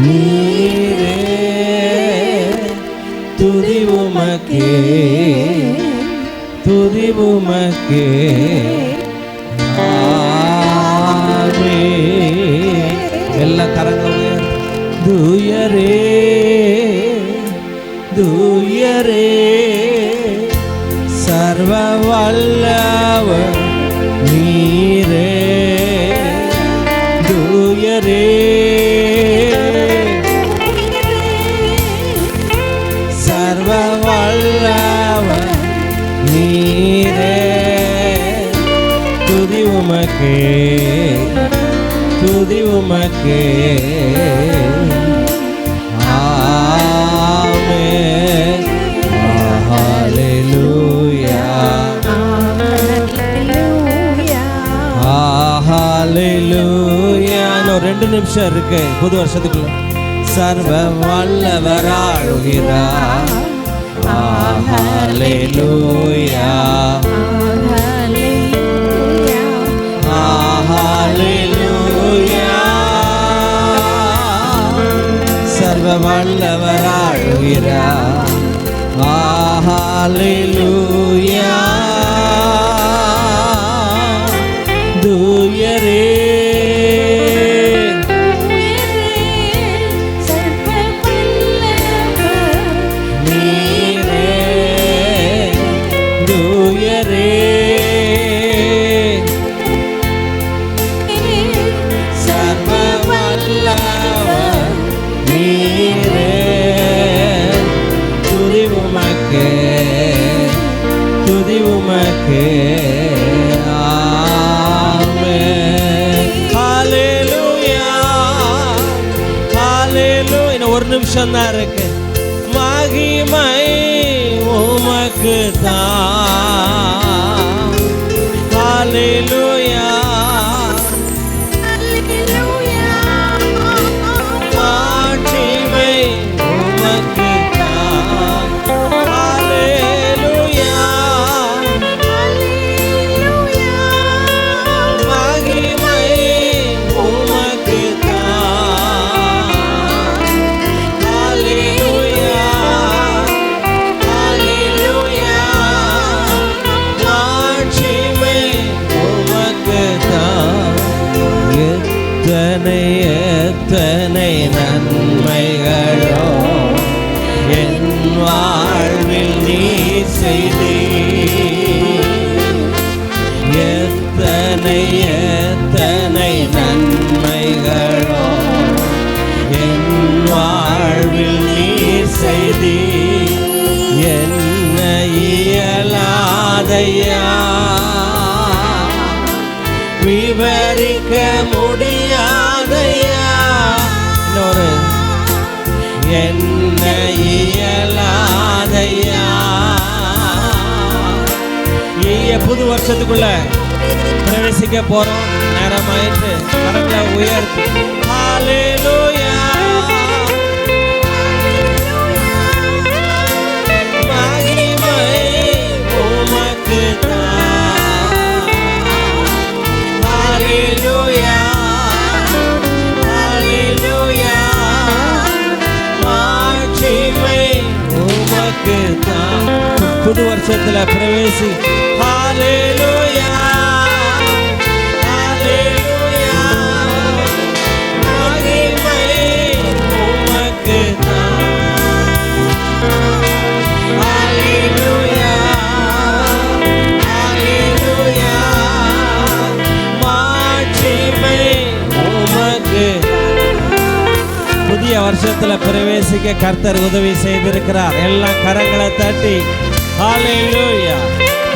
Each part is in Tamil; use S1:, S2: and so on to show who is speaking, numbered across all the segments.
S1: நீரே துதி உமக்கே, துதி உமக்கே. எல்லா கரங்களும் தூயரே தூயரே சர்வ வல்லவர் நீரே தூயரே சர்வ வல்லவர் நீரே துதி உமக்கே, துதி உமக்கே. ஆமென். ஹல்லேலூயா, ஹல்லேலூயா. இன்னும் 2 நிமிஷம் இருக்கு புது வருஷத்துக்குள்ள. சர்வ வல்லவர் ஆளுகிறார். ஹல்லேலூயா, ஹல்லேலூயா. சர்வ வல்லவர் ஆளுகிறார். ஹல்லேலூயா. தூயரே நீரே தூயரே சர்வ வல்லவர் நீரே துதி உமக்கே, துதி உமக்கே. ஆமென். ஹல்லேலூயா, ஹல்லேலூயா. இன்னும் 1 நிமிஷம் தான் இருக்கு. மகிமை உமக்கு தான். ஹல்லேலூயா, மாட்சிமை உமக்கு தான். ஹல்லேலூயா, மகிமை உமக்கு தான். ஹல்லேலூயா, ஹல்லேலூயா. மாட்சிமை உமக்கு தான். எத்தனை எத்தனை நன்மைகளோ என் வாழ்வில் நீ செய்தீர். எத்தனை எத்தனை நன்மைகளோ என் வாழ்வில் நீ செய்தீர். என்ன இயலாதையா, விவரிக்க முடியாதையா. இன்னொரு என்ன இயலாதையா. புது வருஷத்துக்குள்ள பிரவேசிக்க போறோம். நேரமாயிட்டு கரங்களை உயர்த்தி ஹல்லேலூயா, மகிமை உமக்கு தான். ஹல்லேலூயா, ஹல்லேலூயா. மாட்சிமை உமக்கு தான். புது வருஷத்துல பிரவேசி. ஹல்லேலூயா, ஹல்லேலூயா. மகிமை உமக்கு தான். ஹல்லேலூயா, ஹல்லேலூயா. மாட்சிமை உமக்கு. புதிய வருஷத்துல பிரவேசிக்க கர்த்தர் உதவி செய்திருக்கிறார். எல்லாம் கரங்களை தட்டி ஹல்லேலூயா,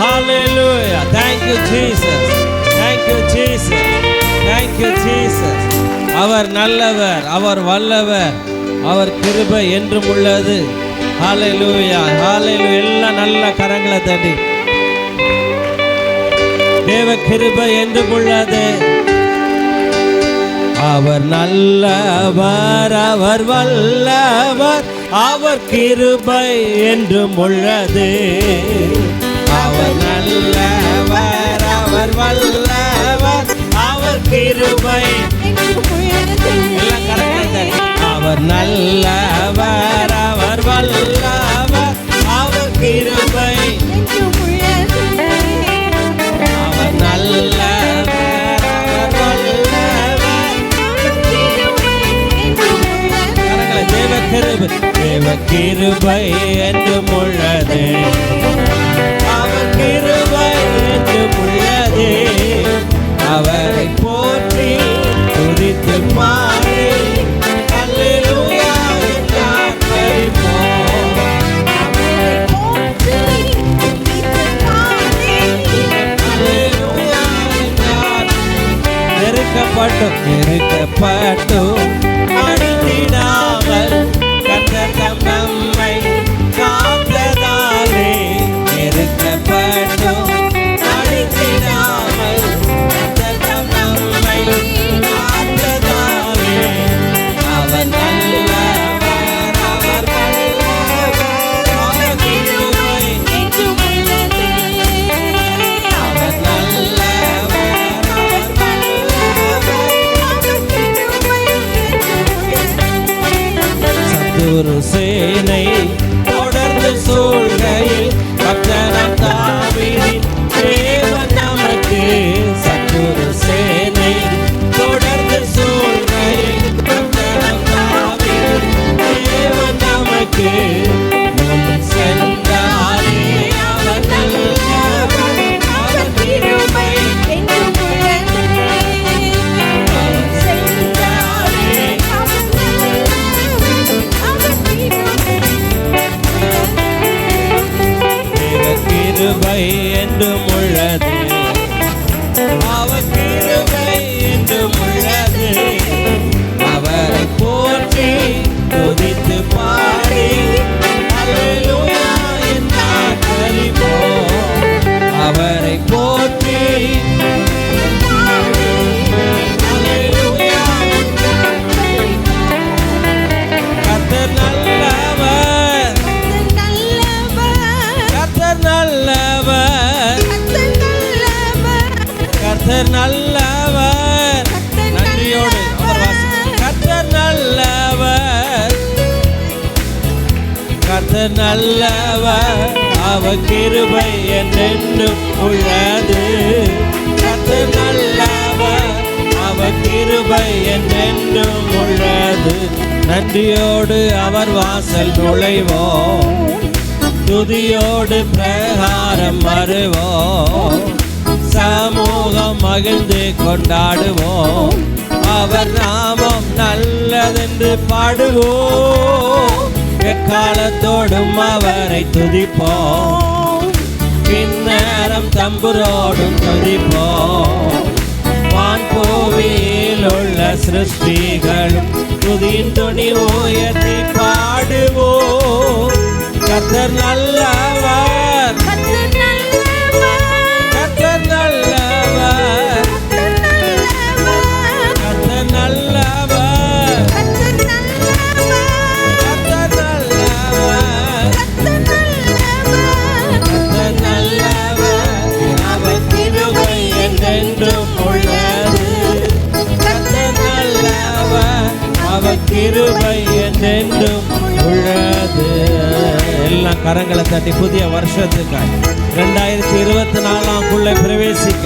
S1: ஹல்லேலூயா. Thank you Jesus, thank you Jesus, thank you Jesus. அவர் நல்லவர், அவர் வல்லவர், அவர் கிருபை என்றும் உள்ளது. ஹல்லேலூயா, ஹல்லேலூயா. எல்லாம் நல்ல கரங்களை தட்டி தேவ கிருபை என்றும் உள்ளது. அவர் நல்லவர், அவர் வல்லவர், அவர் கிருபை என்றும் உள்ளது. அவர் நல்லவர், அவர் வல்லவர், அவர் கிருபை. அவர் தேவ கிருபை என்றும் உள்ளது, அவர் கிருபை என்றும் உள்ளது. அவரை போற்றி துதித்து பாடி அல்லேலூயா என்றார் பரிபோம். அல்லேலூயா என்றார். நெருக்கப்பட்டும் அடித்திடாமல் கர்த்தர் நம்மை காத்ததாலே, நெருக்கப்பட்டும் அடித்திடாமல் கர்த்தர் நம்மை காத்ததாலே, அவர் நல்லவர், அவர் வல்லவர், அவர் கிருபை என்றும் உள்ளது. அவர் நல்லவர், அவர் வல்லவர், சத்துரு சேனை தொடர்ந்து சூழ்கையில் பக்தனாம் தாவீதின் தேவன் நமக்கு. சத்துரு சேனை தொடர்ந்து சூழ்கையில் பக்தனாம் தாவீதின் தேவன் நமக்கு. முன் சென்றாரே அவர் நல்லவர், அவர் கிருபை என்றும் உள்ளது. அவர் சென்றாரே கிருபை என்றும் உள்ளது, அவர் கிருபை என்றும் உள்ளது. அவரை போற்றி துதித்து பாடி அல்லேலூயா என்றார் பரிபோம். அவரை போற்றி அல்லேலூயா. கர்த்தர் நல்லவர், கர்த்தர் நல்லவர், கர்த்தர் நல்லவர். நன்றியோடு கர்த்தர் நல்லவர், கர்த்தர் நல்லவர், அவர் கிருபை என்றென்றும் உள்ளது. கர்த்தர் நல்லவர், அவர் கிருபை என்றென்றும் உள்ளது. நன்றியோடு அவர் வாசல் நுழைவோம், துதியோடு பிரகாரம் வருவோம், சமூகம் மகிழ்ந்து கொண்டாடுவோம். அவர் நாமம் நல்லதென்று பாடுவோம், எக்காலத்தோடும் அவரை துதிப்போம், பின்னரம் தம்புரோடும் துதிப்போம். வான்பூமியில் உள்ள சிருஷ்டிகளும் துதியின் துணி உயர்த்தி பாடுவோம். கர்த்தர் நல்லவர், கர்த்தர் நல்லவர், கர்த்தர் நல்லவர், கர்த்தர் நல்லவர், கர்த்தர் நல்லவர். அவர் கிருபை என்றென்றும் உள்ளது. கர்த்தர் நல்லவர், அவர் கிருபை என்றென்றும் உள்ளது. எல்லாம் கரங்களை தட்டி புதிய வருஷத்துக்காய் 2024 பிரவேசிக்க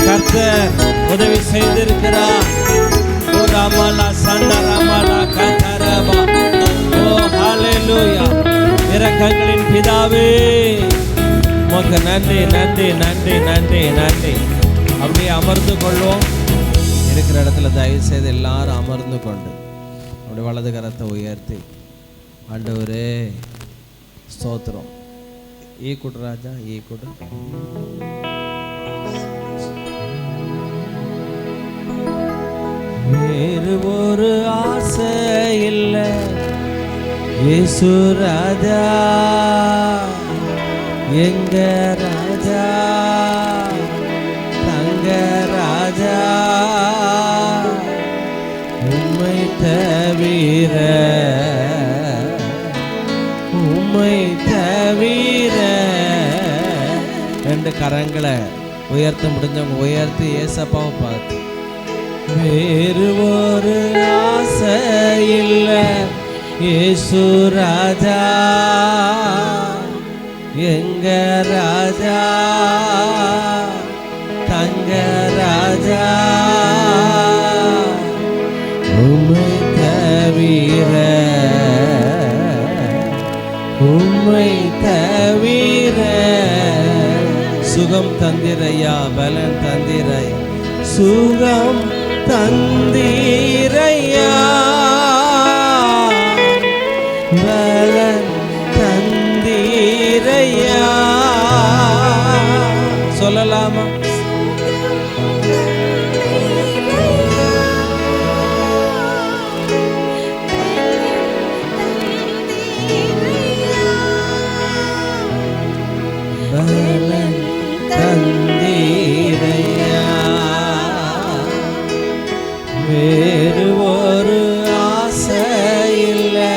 S1: கர்த்தர் உதவி செய்திருக்கிறார். ஓ ராமலா சண்டா ராமலா கந்தரபா. ஓ ஹalleluya. இரக்கங்களின் பிதாவே உமக்கு நன்றி நன்றி நன்றி நன்றி நன்றி. அப்படியே அமர்ந்து கொள்வோம். இருக்கிற இடத்துல தயவு செய்து எல்லாரும் அமர்ந்து கொண்டு அப்படி வலது கரத்தை உயர்த்தி ஆண்டவரே ஸ்தோத்திரம். ஈ குடு ராஜா, ஈ குடு. வேறு ஒரு ஆசை இல்லை இயேசு ராஜா, எங்க ராஜா, தங்க ராஜா, உம்மை தவிர, உம்மை தவிர. ரெண்டு கரங்களை உயர்த்த முடிஞ்சவங்க உயர்த்தி ஏசப்பாவை பார்த்து, வேறு ஒரு ஆசை இல்லை இயேசு ராஜா, எங்க ராஜா, தங்க ராஜா, உம்மை தவிர. சுகம் தந்திரையா, பலன் தந்திரை, சுகம் தந்திரையா, பலன் தந்திரையா. சொல்லலாமா? பலன் தந்தீரையா. வேறு ஒரு ஆசை இல்லை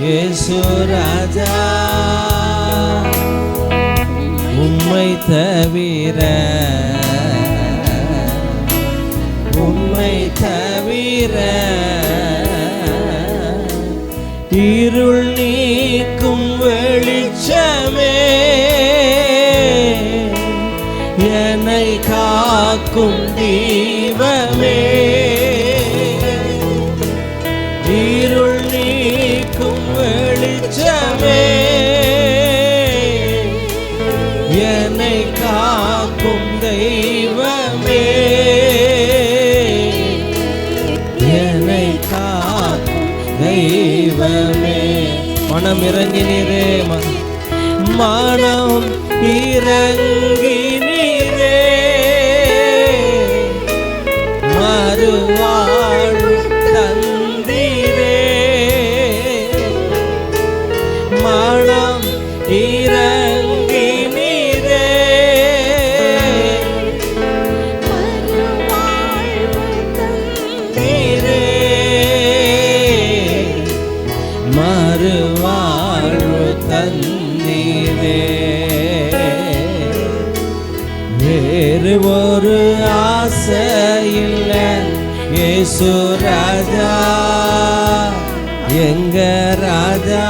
S1: இயேசு ராஜா, உம்மை தவிர, உம்மை தவிர. இருள் நீக்கும் வெளிச்சமே, என்னை காக்கும் தீபமே. இருள் நீக்கும் வெளிச்சமே, என்னை காக்கும் தெய்வமே, என்னை காக்கும் தெய்வமே. மனம் இறங்கினீரே, மனம் இறங்கினீரே, மறுவாழ்வு தந்தீரே. மனம் இறங்கினீரே, மறுவாழ்வு தந்தீரே. வேறு ஒரு ஆசை இல்லை இயேசு ராஜா, எங்க ராஜா,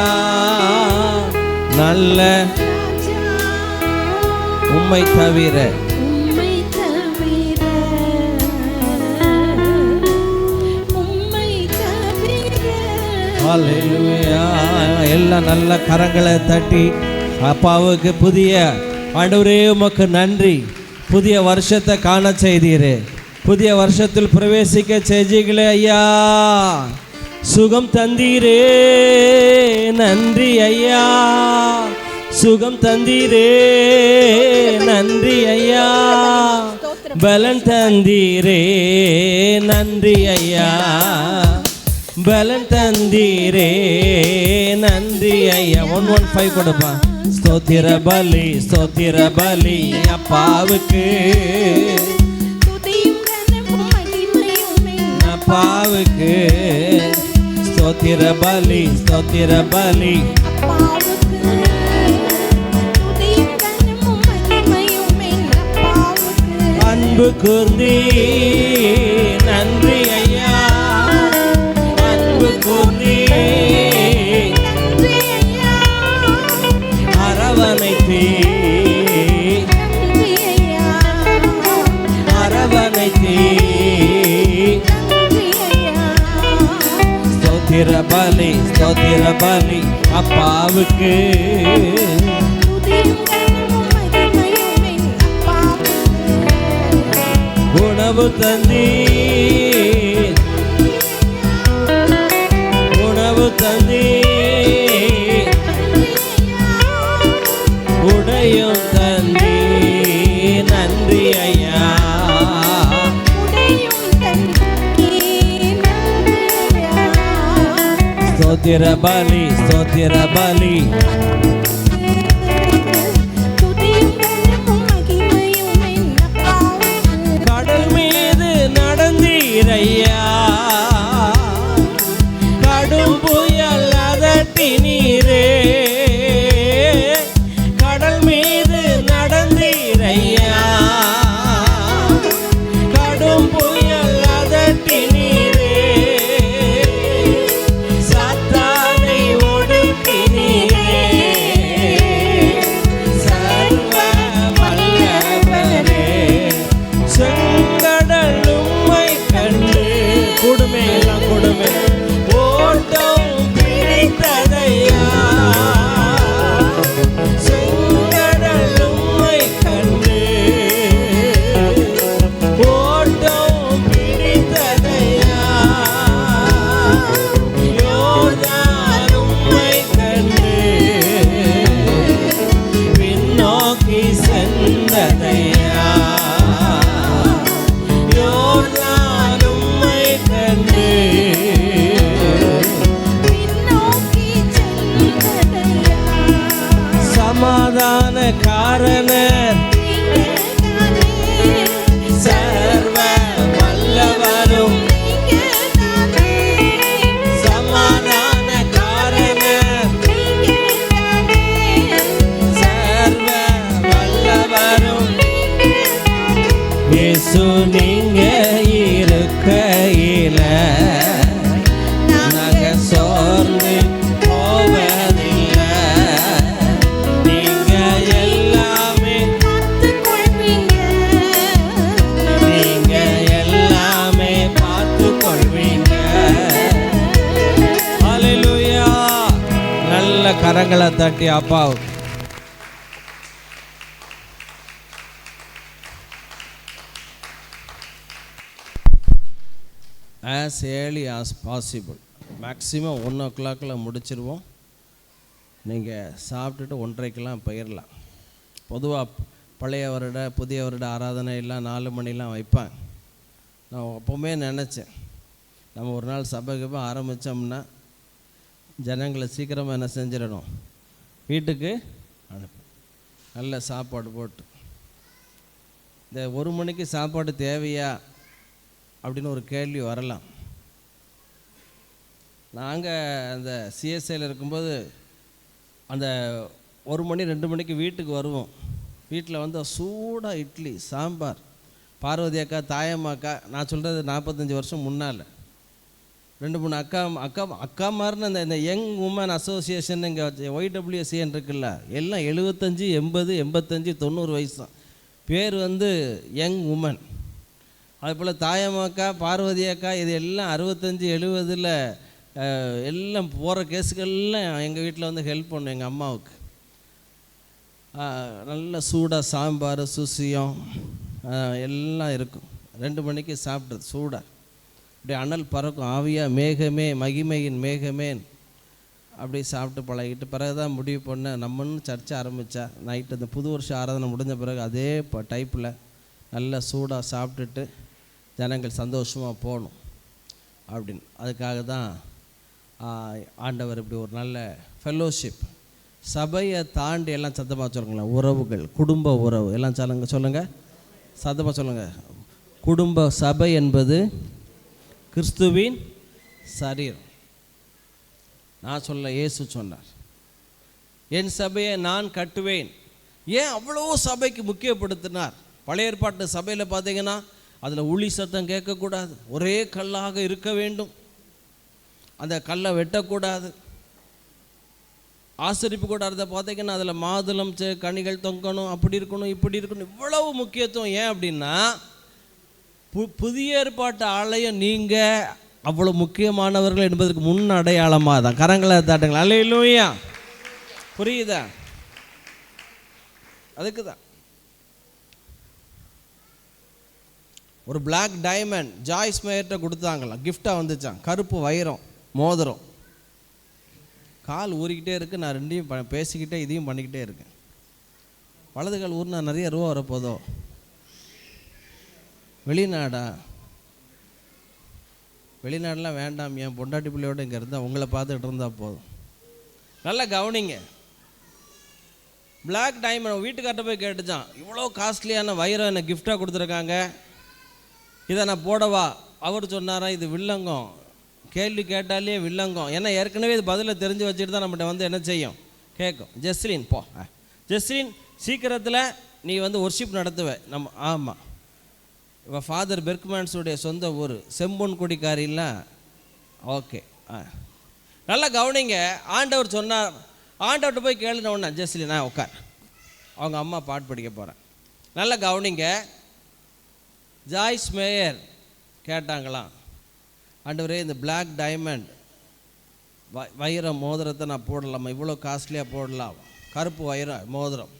S1: நல்ல உம்மை தவிர, எல்லாம் நல்ல கரங்களை தட்டி அப்பாவுக்கு புதிய ஆண்டவரே உமக்கு நன்றி. புதிய வருஷத்தை காண செய்தீரே, புதிய வருஷத்தில் பிரவேசிக்க செய்தீங்களே ஐயா. சுகம் தந்தீரே, நன்றி ஐயா. சுகம் தந்தீரே, நன்றி ஐயா. பலன் தந்தீரே, நன்றி ஐயா. பலன் தந்தீரே, நன்றி ஐயா. 115 கொடுப்பா. ஸ்தோத்திர பலி, ஸ்தோத்திர பலி அப்பாவுக்கு, அப்பாவுக்கு. ஸ்தோத்திர பலி, ஸ்தோத்திர பலி, அன்பு கூர்ந்தீ, நன்றி ஐயா. அன்பு கூர்ந்தீ, அரவணைத்தீ, அரவணைத்தீ. ஸ்தோத்திர பலி, ஸ்தோத்திர பலி அப்பாவுக்கு, உணவு தந்தீ, உணவு தந்தீ, உடையும் தந்தீ, நன்றி ஐயா. ஸ்தோத்திர பலி, ஸ்தோத்திர பலி. கடல் மீது நடந்தீரையா, கடும் புயல் அதட்டி நீரே. கடல் மீது நடந்தீரையா, கடும் புயல் அதட்டி நீரே. சாத்தானை ஒடுக்கினீரே, சர்வ வல்லவரே. செங்கடல் உம்மை கண்டு, கொடுமை எல்லாம் கொடுமை, ஓட்டம் பிடித்ததையா. செங்கடல் உம்மை கண்டு, பாதையில நாங்க சோர்ந்து போவதில்லை. நீங்க எல்லாமே நீங்க எல்லாமே பார்த்து கொள்வீங்க. ஹல்லேலூயா. நல்ல கரங்களை தட்டி அப்பாவுக்கு as early as possible, maximum 1 o'clock முடிச்சிருவோம். நீங்கள் சாப்பிட்டுட்டு 1:30 போயிடலாம். பொதுவாக பழைய வருட புதிய வருட ஆராதனை எல்லாம் 4 மணிலாம் வைப்பாங்க. நான் அப்போவுமே நினச்சேன், நம்ம ஒரு நாள் சபைக்கு போய் ஆரம்பித்தோம்னா ஜனங்களை சீக்கிரமாக என்ன செஞ்சிடணும், வீட்டுக்கு அனுப்பு, நல்ல சாப்பாடு போட்டு. இந்த 1 மணிக்கு சாப்பாடு தேவையா அப்படின்னு ஒரு கேள்வி வரலாம். நாங்கள் அந்த சிஎஸ்ஐயில் இருக்கும்போது அந்த 1 மணி 2 மணிக்கு வீட்டுக்கு வருவோம். வீட்டில் வந்து சூடாக இட்லி சாம்பார். பார்வதி அக்கா, தாயம்மாக்கா, நான் சொல்கிறது 45 வருஷம் முன்னால் 2-3 அக்கா மாறின இந்த யங் உமன் அசோசியேஷன் இங்கே YWCN இருக்குல்ல, எல்லாம் 75, 80, 85, 90 வயசு தான். பேர் வந்து யங் உமன். அதுபோல் தாயம்மாக்கா, பார்வதி அக்கா, இது எல்லாம் 65, 70 எல்லாம் போகிற கேஸுக்கெல்லாம் எங்கள் வீட்டில் வந்து ஹெல்ப் பண்ணும் எங்கள் அம்மாவுக்கு. நல்ல சூடாக சாம்பார், சுசியம் எல்லாம் இருக்கும். 2 மணிக்கு சாப்பிட்றது சூடாக அப்படியே அனல் பறக்கும். ஆவியாக மேகமே மகிமையின் மேகமேன் அப்படி சாப்பிட்டு பழகிட்டு பிறகு தான் முடிவு பண்ண நம்மன்னு சர்ச்சை ஆரம்பித்தா. நைட்டு அந்த புது வருஷம் ஆராதனை முடிஞ்ச பிறகு அதே டைப்பில் நல்லா சூடாக சாப்பிட்டுட்டு ஜனங்கள் சந்தோஷமாக போகணும் அப்படின்னு. அதுக்காக தான் ஆண்டவர் இப்படி ஒரு நல்ல ஃபெல்லோஷிப், சபையை தாண்டி எல்லாம் சத்தமாக சொல்லுங்களேன், உறவுகள், குடும்ப உறவு எல்லாம் சொல்லுங்கள், சத்தமாக சொல்லுங்கள். குடும்ப சபை என்பது கிறிஸ்துவின் சரீரம். நான் சொல்ல, இயேசு சொன்னார், என் சபையை நான் கட்டுவேன். ஏன் அவ்வளோ சபைக்கு முக்கியப்படுத்தினார்? பழைய ஏற்பாட்டு சபையில் பார்த்தீங்கன்னா அதில் ஊழி சத்தம் கேட்கக்கூடாது, ஒரே கல்லாக இருக்க வேண்டும், அந்த கல்லை வெட்டக்கூடாது. ஆசரிப்பு கூடாரத்தை பார்த்தீங்கன்னா அதில் மாதுளம் கனிகள் தொங்கணும், அப்படி இருக்கணும், இப்படி இருக்கணும். இவ்வளவு முக்கியத்துவம் ஏன் அப்படின்னா, புதிய ஏற்பாட்டு ஆலயம் நீங்கள் அவ்வளோ முக்கியமானவர்கள் என்பதற்கு முன் அடையாளமாக தான். கரங்களை தாட்டுங்களா, அல்லேலூயா. புரியுதா? அதுக்கு தான் ஒரு பிளாக் டைமண்ட் ஜாய்ஸ் மேயர்கிட்ட கொடுத்தாங்களாம், கிஃப்டாக வந்துச்சான். கருப்பு வைரம் மோதிரம். கால் ஊறிக்கிட்டே இருக்குது. நான் ரெண்டையும் பேசிக்கிட்டே இதையும் பண்ணிக்கிட்டே இருக்கேன். வலது கால் ஊர் நான் நிறைய ரூபா வரப்போதோ. வெளிநாடெலாம் வேண்டாம், என் பொண்டாட்டி பிள்ளையோடு இங்கே இருந்தால் உங்களை பார்த்துக்கிட்டு இருந்தால் போதும். நல்லா கவனிங்க. பிளாக் டைமண்ட் வீட்டுக்கார்ட்ட போய் கேட்டுச்சான், இவ்வளோ காஸ்ட்லியான வைரம் என்னை கிஃப்டாக கொடுத்துருக்காங்க, இதை நான் போடவா? அவர் சொன்னாரா, இது வில்லங்கம், கேள்வி கேட்டாலே வில்லங்கம். ஏன்னா ஏற்கனவே இது பதிலை தெரிஞ்சு வச்சுட்டு தான் நம்மகிட்ட வந்து என்ன செய்யும், கேட்கும். ஜெஸ்லின் போ, ஜெஸ்லின் சீக்கிரத்தில் நீ வந்து ஒர்ஷிப் நடத்துவேன் நம்ம. ஆமாம், இப்போ ஃபாதர் பெர்க்மேன்ஸுடைய சொந்த ஊர் செம்பொன் குடிக்காரிலாம். ஓகே, நல்லா கவனிங்க. ஆண்டவர் சொன்னார், ஆண்டவர்கிட்ட போய் கேளுன ஒன்றா, ஜெஸ்லினா உட்கார், அவங்க அம்மா பாட்டு படிக்க போகிறேன். நல்லா கவனிங்க. ஜாய்ஸ் மேயர் கேட்டாங்களாம், ஆண்டவரே இந்த பிளாக் டைமண்ட் வைர மோதிரத்தை நான் போடலாமா? இவ்வளோ காஸ்ட்லியாக போடலாம், கருப்பு வைர மோதிரம்.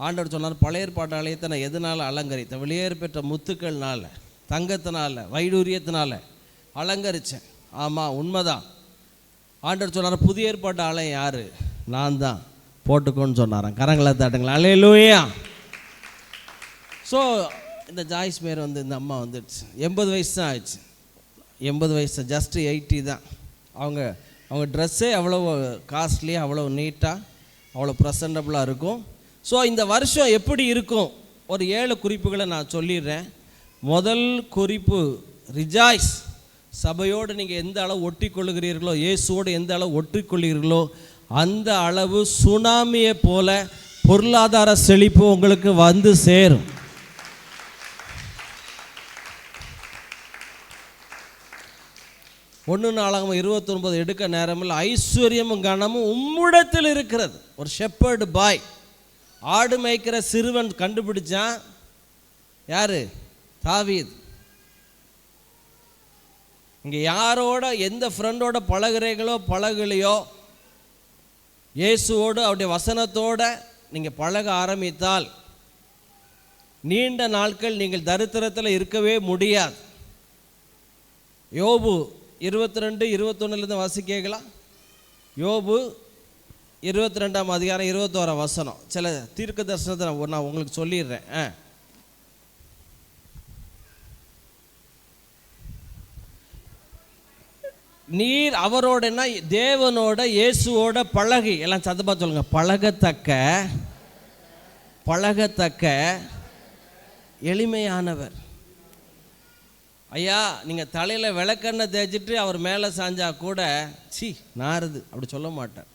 S1: ஆண்டவர் சொன்னார், பழைய ஏற்பாட்டு ஆலயத்தை நான் எதனால் அலங்கரித்தேன்? வெளியேறு பெற்ற முத்துக்கள்னால, தங்கத்தினால, வைடூரியத்தினால அலங்கரித்தேன். ஆமாம், உண்மைதான். ஆண்டவர் சொன்னார், புதிய ஏற்பாட்டு ஆலயம் யார்? நான் தான், போட்டுக்கோன்னு சொன்னாரான். கரங்களை தாட்டுங்களா, அல்லேலூயா. ஸோ இந்த ஜாய்ஸ் மேயர் வந்து இந்த அம்மா வந்துடுச்சு, 80 வயசு தான் ஆயிடுச்சு. 80 வயசு, ஜஸ்ட்டு 80 தான். அவங்க ட்ரெஸ்ஸே அவ்வளோ காஸ்ட்லியாக, அவ்வளோ நீட்டாக, அவ்வளோ ப்ரெசண்டபுளாக இருக்கும். ஸோ இந்த வருஷம் எப்படி இருக்கும்? ஒரு 7 குறிப்புகளை நான் சொல்லிடுறேன். முதல் குறிப்பு, ரிஜாய்ஸ். சபையோடு நீங்கள் எந்த அளவு ஒட்டி கொள்ளுகிறீர்களோ, இயேசுவோடு எந்த அளவு ஒட்டிக்கொள்கிறீர்களோ, அந்த அளவு சுனாமியை போல பொருளாதார செழிப்பு உங்களுக்கு வந்து சேரும். 1 நாளாகமம் 29 எடுக்க நேரமில்லை. ஐஸ்வர்யமும் கனமும் உம்மிடத்தில் இருக்கிறது. ஒரு ஷெப்பர்டு பாய், ஆடு மேய்க்கிற சிறுவன் கண்டுபிடிச்சான். யாரு? தாவீது. இங்கே யாரோட எந்த ஃப்ரெண்டோட பழகுறீங்களோ பழகலையோ, இயேசுவோடு அவருடைய வசனத்தோட நீங்கள் பழக ஆரம்பித்தால் நீண்ட நாட்கள் நீங்கள் தரித்திரத்தில் இருக்கவே முடியாது. யோபு 22-21 வாசிக்கலாம். யோபு 22ஆம் அதிகாரம் 21 வசனம். சில தீர்க்க தரிசனத்தை நான் உங்களுக்கு சொல்லிடுறேன். நீர் அவரோட என்ன, தேவனோட இயேசுவோட பழகி, எல்லாம் சத்தமா சொல்லுங்க, பழகத்தக்க எளிமையானவர். ஐயா, நீங்கள் தலையில் விளக்கெண்ணெய் தேய்ச்சிட்டு அவர் மேலே சாஞ்சா கூட சி நாருது அப்படி சொல்ல மாட்டார்.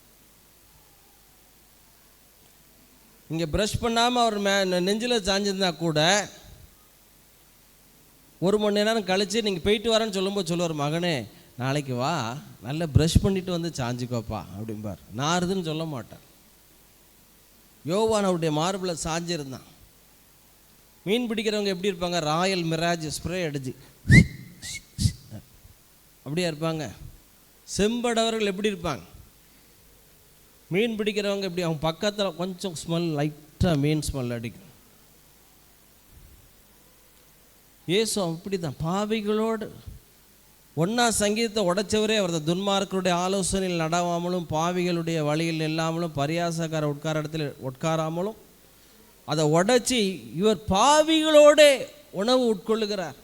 S1: நீங்கள் ப்ரஷ் பண்ணாமல் அவர் நெஞ்சில் சாஞ்சிருந்தா கூட 1 மணி நேரம் கழித்து நீங்கள் போயிட்டு வரேன்னு சொல்லும்போது சொல்லுவார், மகனே நாளைக்கு வா, நல்லா ப்ரஷ் பண்ணிட்டு வந்து சாஞ்சிக்கோப்பா அப்படிம்பார். நாருதுன்னு சொல்ல மாட்டார். யோவான் அவருடைய மார்பில் சாஞ்சிருந்தான். மீன் பிடிக்கிறவங்க எப்படி இருப்பாங்க? ராயல் மிராஜ் ஸ்ப்ரே அடிச்சு அப்படியே இருப்பாங்க. செம்படவர்கள் எப்படி இருப்பாங்க? மீன் பிடிக்கிறவங்க எப்படி? அவங்க பக்கத்தில் கொஞ்சம் ஸ்மெல், லைட்டாக மீன் ஸ்மெல் அடிக்கும். இயேசு அப்படி தான் பாவிகளோடு ஒன்றா சங்கீதத்தை உடைச்சவரே அவர். துன்மார்க்கருடைய ஆலோசனையில் நடாவாமலும் பாவிகளுடைய வழியில் இல்லாமலும் பரியாசக்கார உட்கார இடத்துல உட்காராமலும் அதை உடைச்சி இவர் பாவிகளோடே உணவு உட்கொள்ளுகிறார்.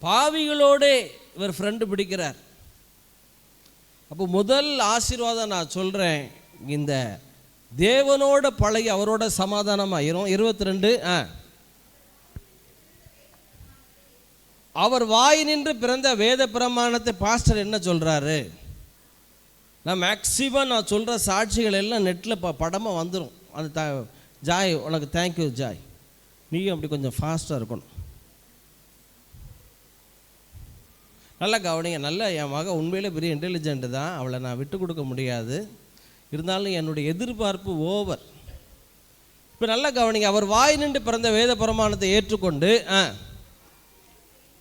S1: பாவிகளோடே இவர் ஃப்ரெண்டு பிடிக்கிறார். அப்போ முதல் ஆசீர்வாதம் நான் சொல்கிறேன், இந்த தேவனோட பழகி அவரோட சமாதானமாயிரும். 22 அவர் வாய் நின்று பிறந்த வேத பிரமாணத்தை பாஸ்டர் என்ன சொல்கிறாரு? நான் மேக்சிமம் நான் சொல்கிற சாட்சிகள் எல்லாம் நெட்டில் படமாக வந்துடும். அந்த ஜாய், உனக்கு தேங்க்யூ ஜாய், நீயும் அப்படி கொஞ்சம் ஃபாஸ்ட்டாக இருக்கணும். நல்லா கவனிங்க. நல்லா, என் மக உண்மையிலே பெரிய இன்டெலிஜென்ட்டு தான், அவளை நான் விட்டு கொடுக்க முடியாது. இருந்தாலும் என்னுடைய எதிர்பார்ப்பு ஓவர். இப்போ நல்லா கவனிங்க. அவர் வாய் நின்று பிறந்த வேத பிரமாணத்தை ஏற்றுக்கொண்டு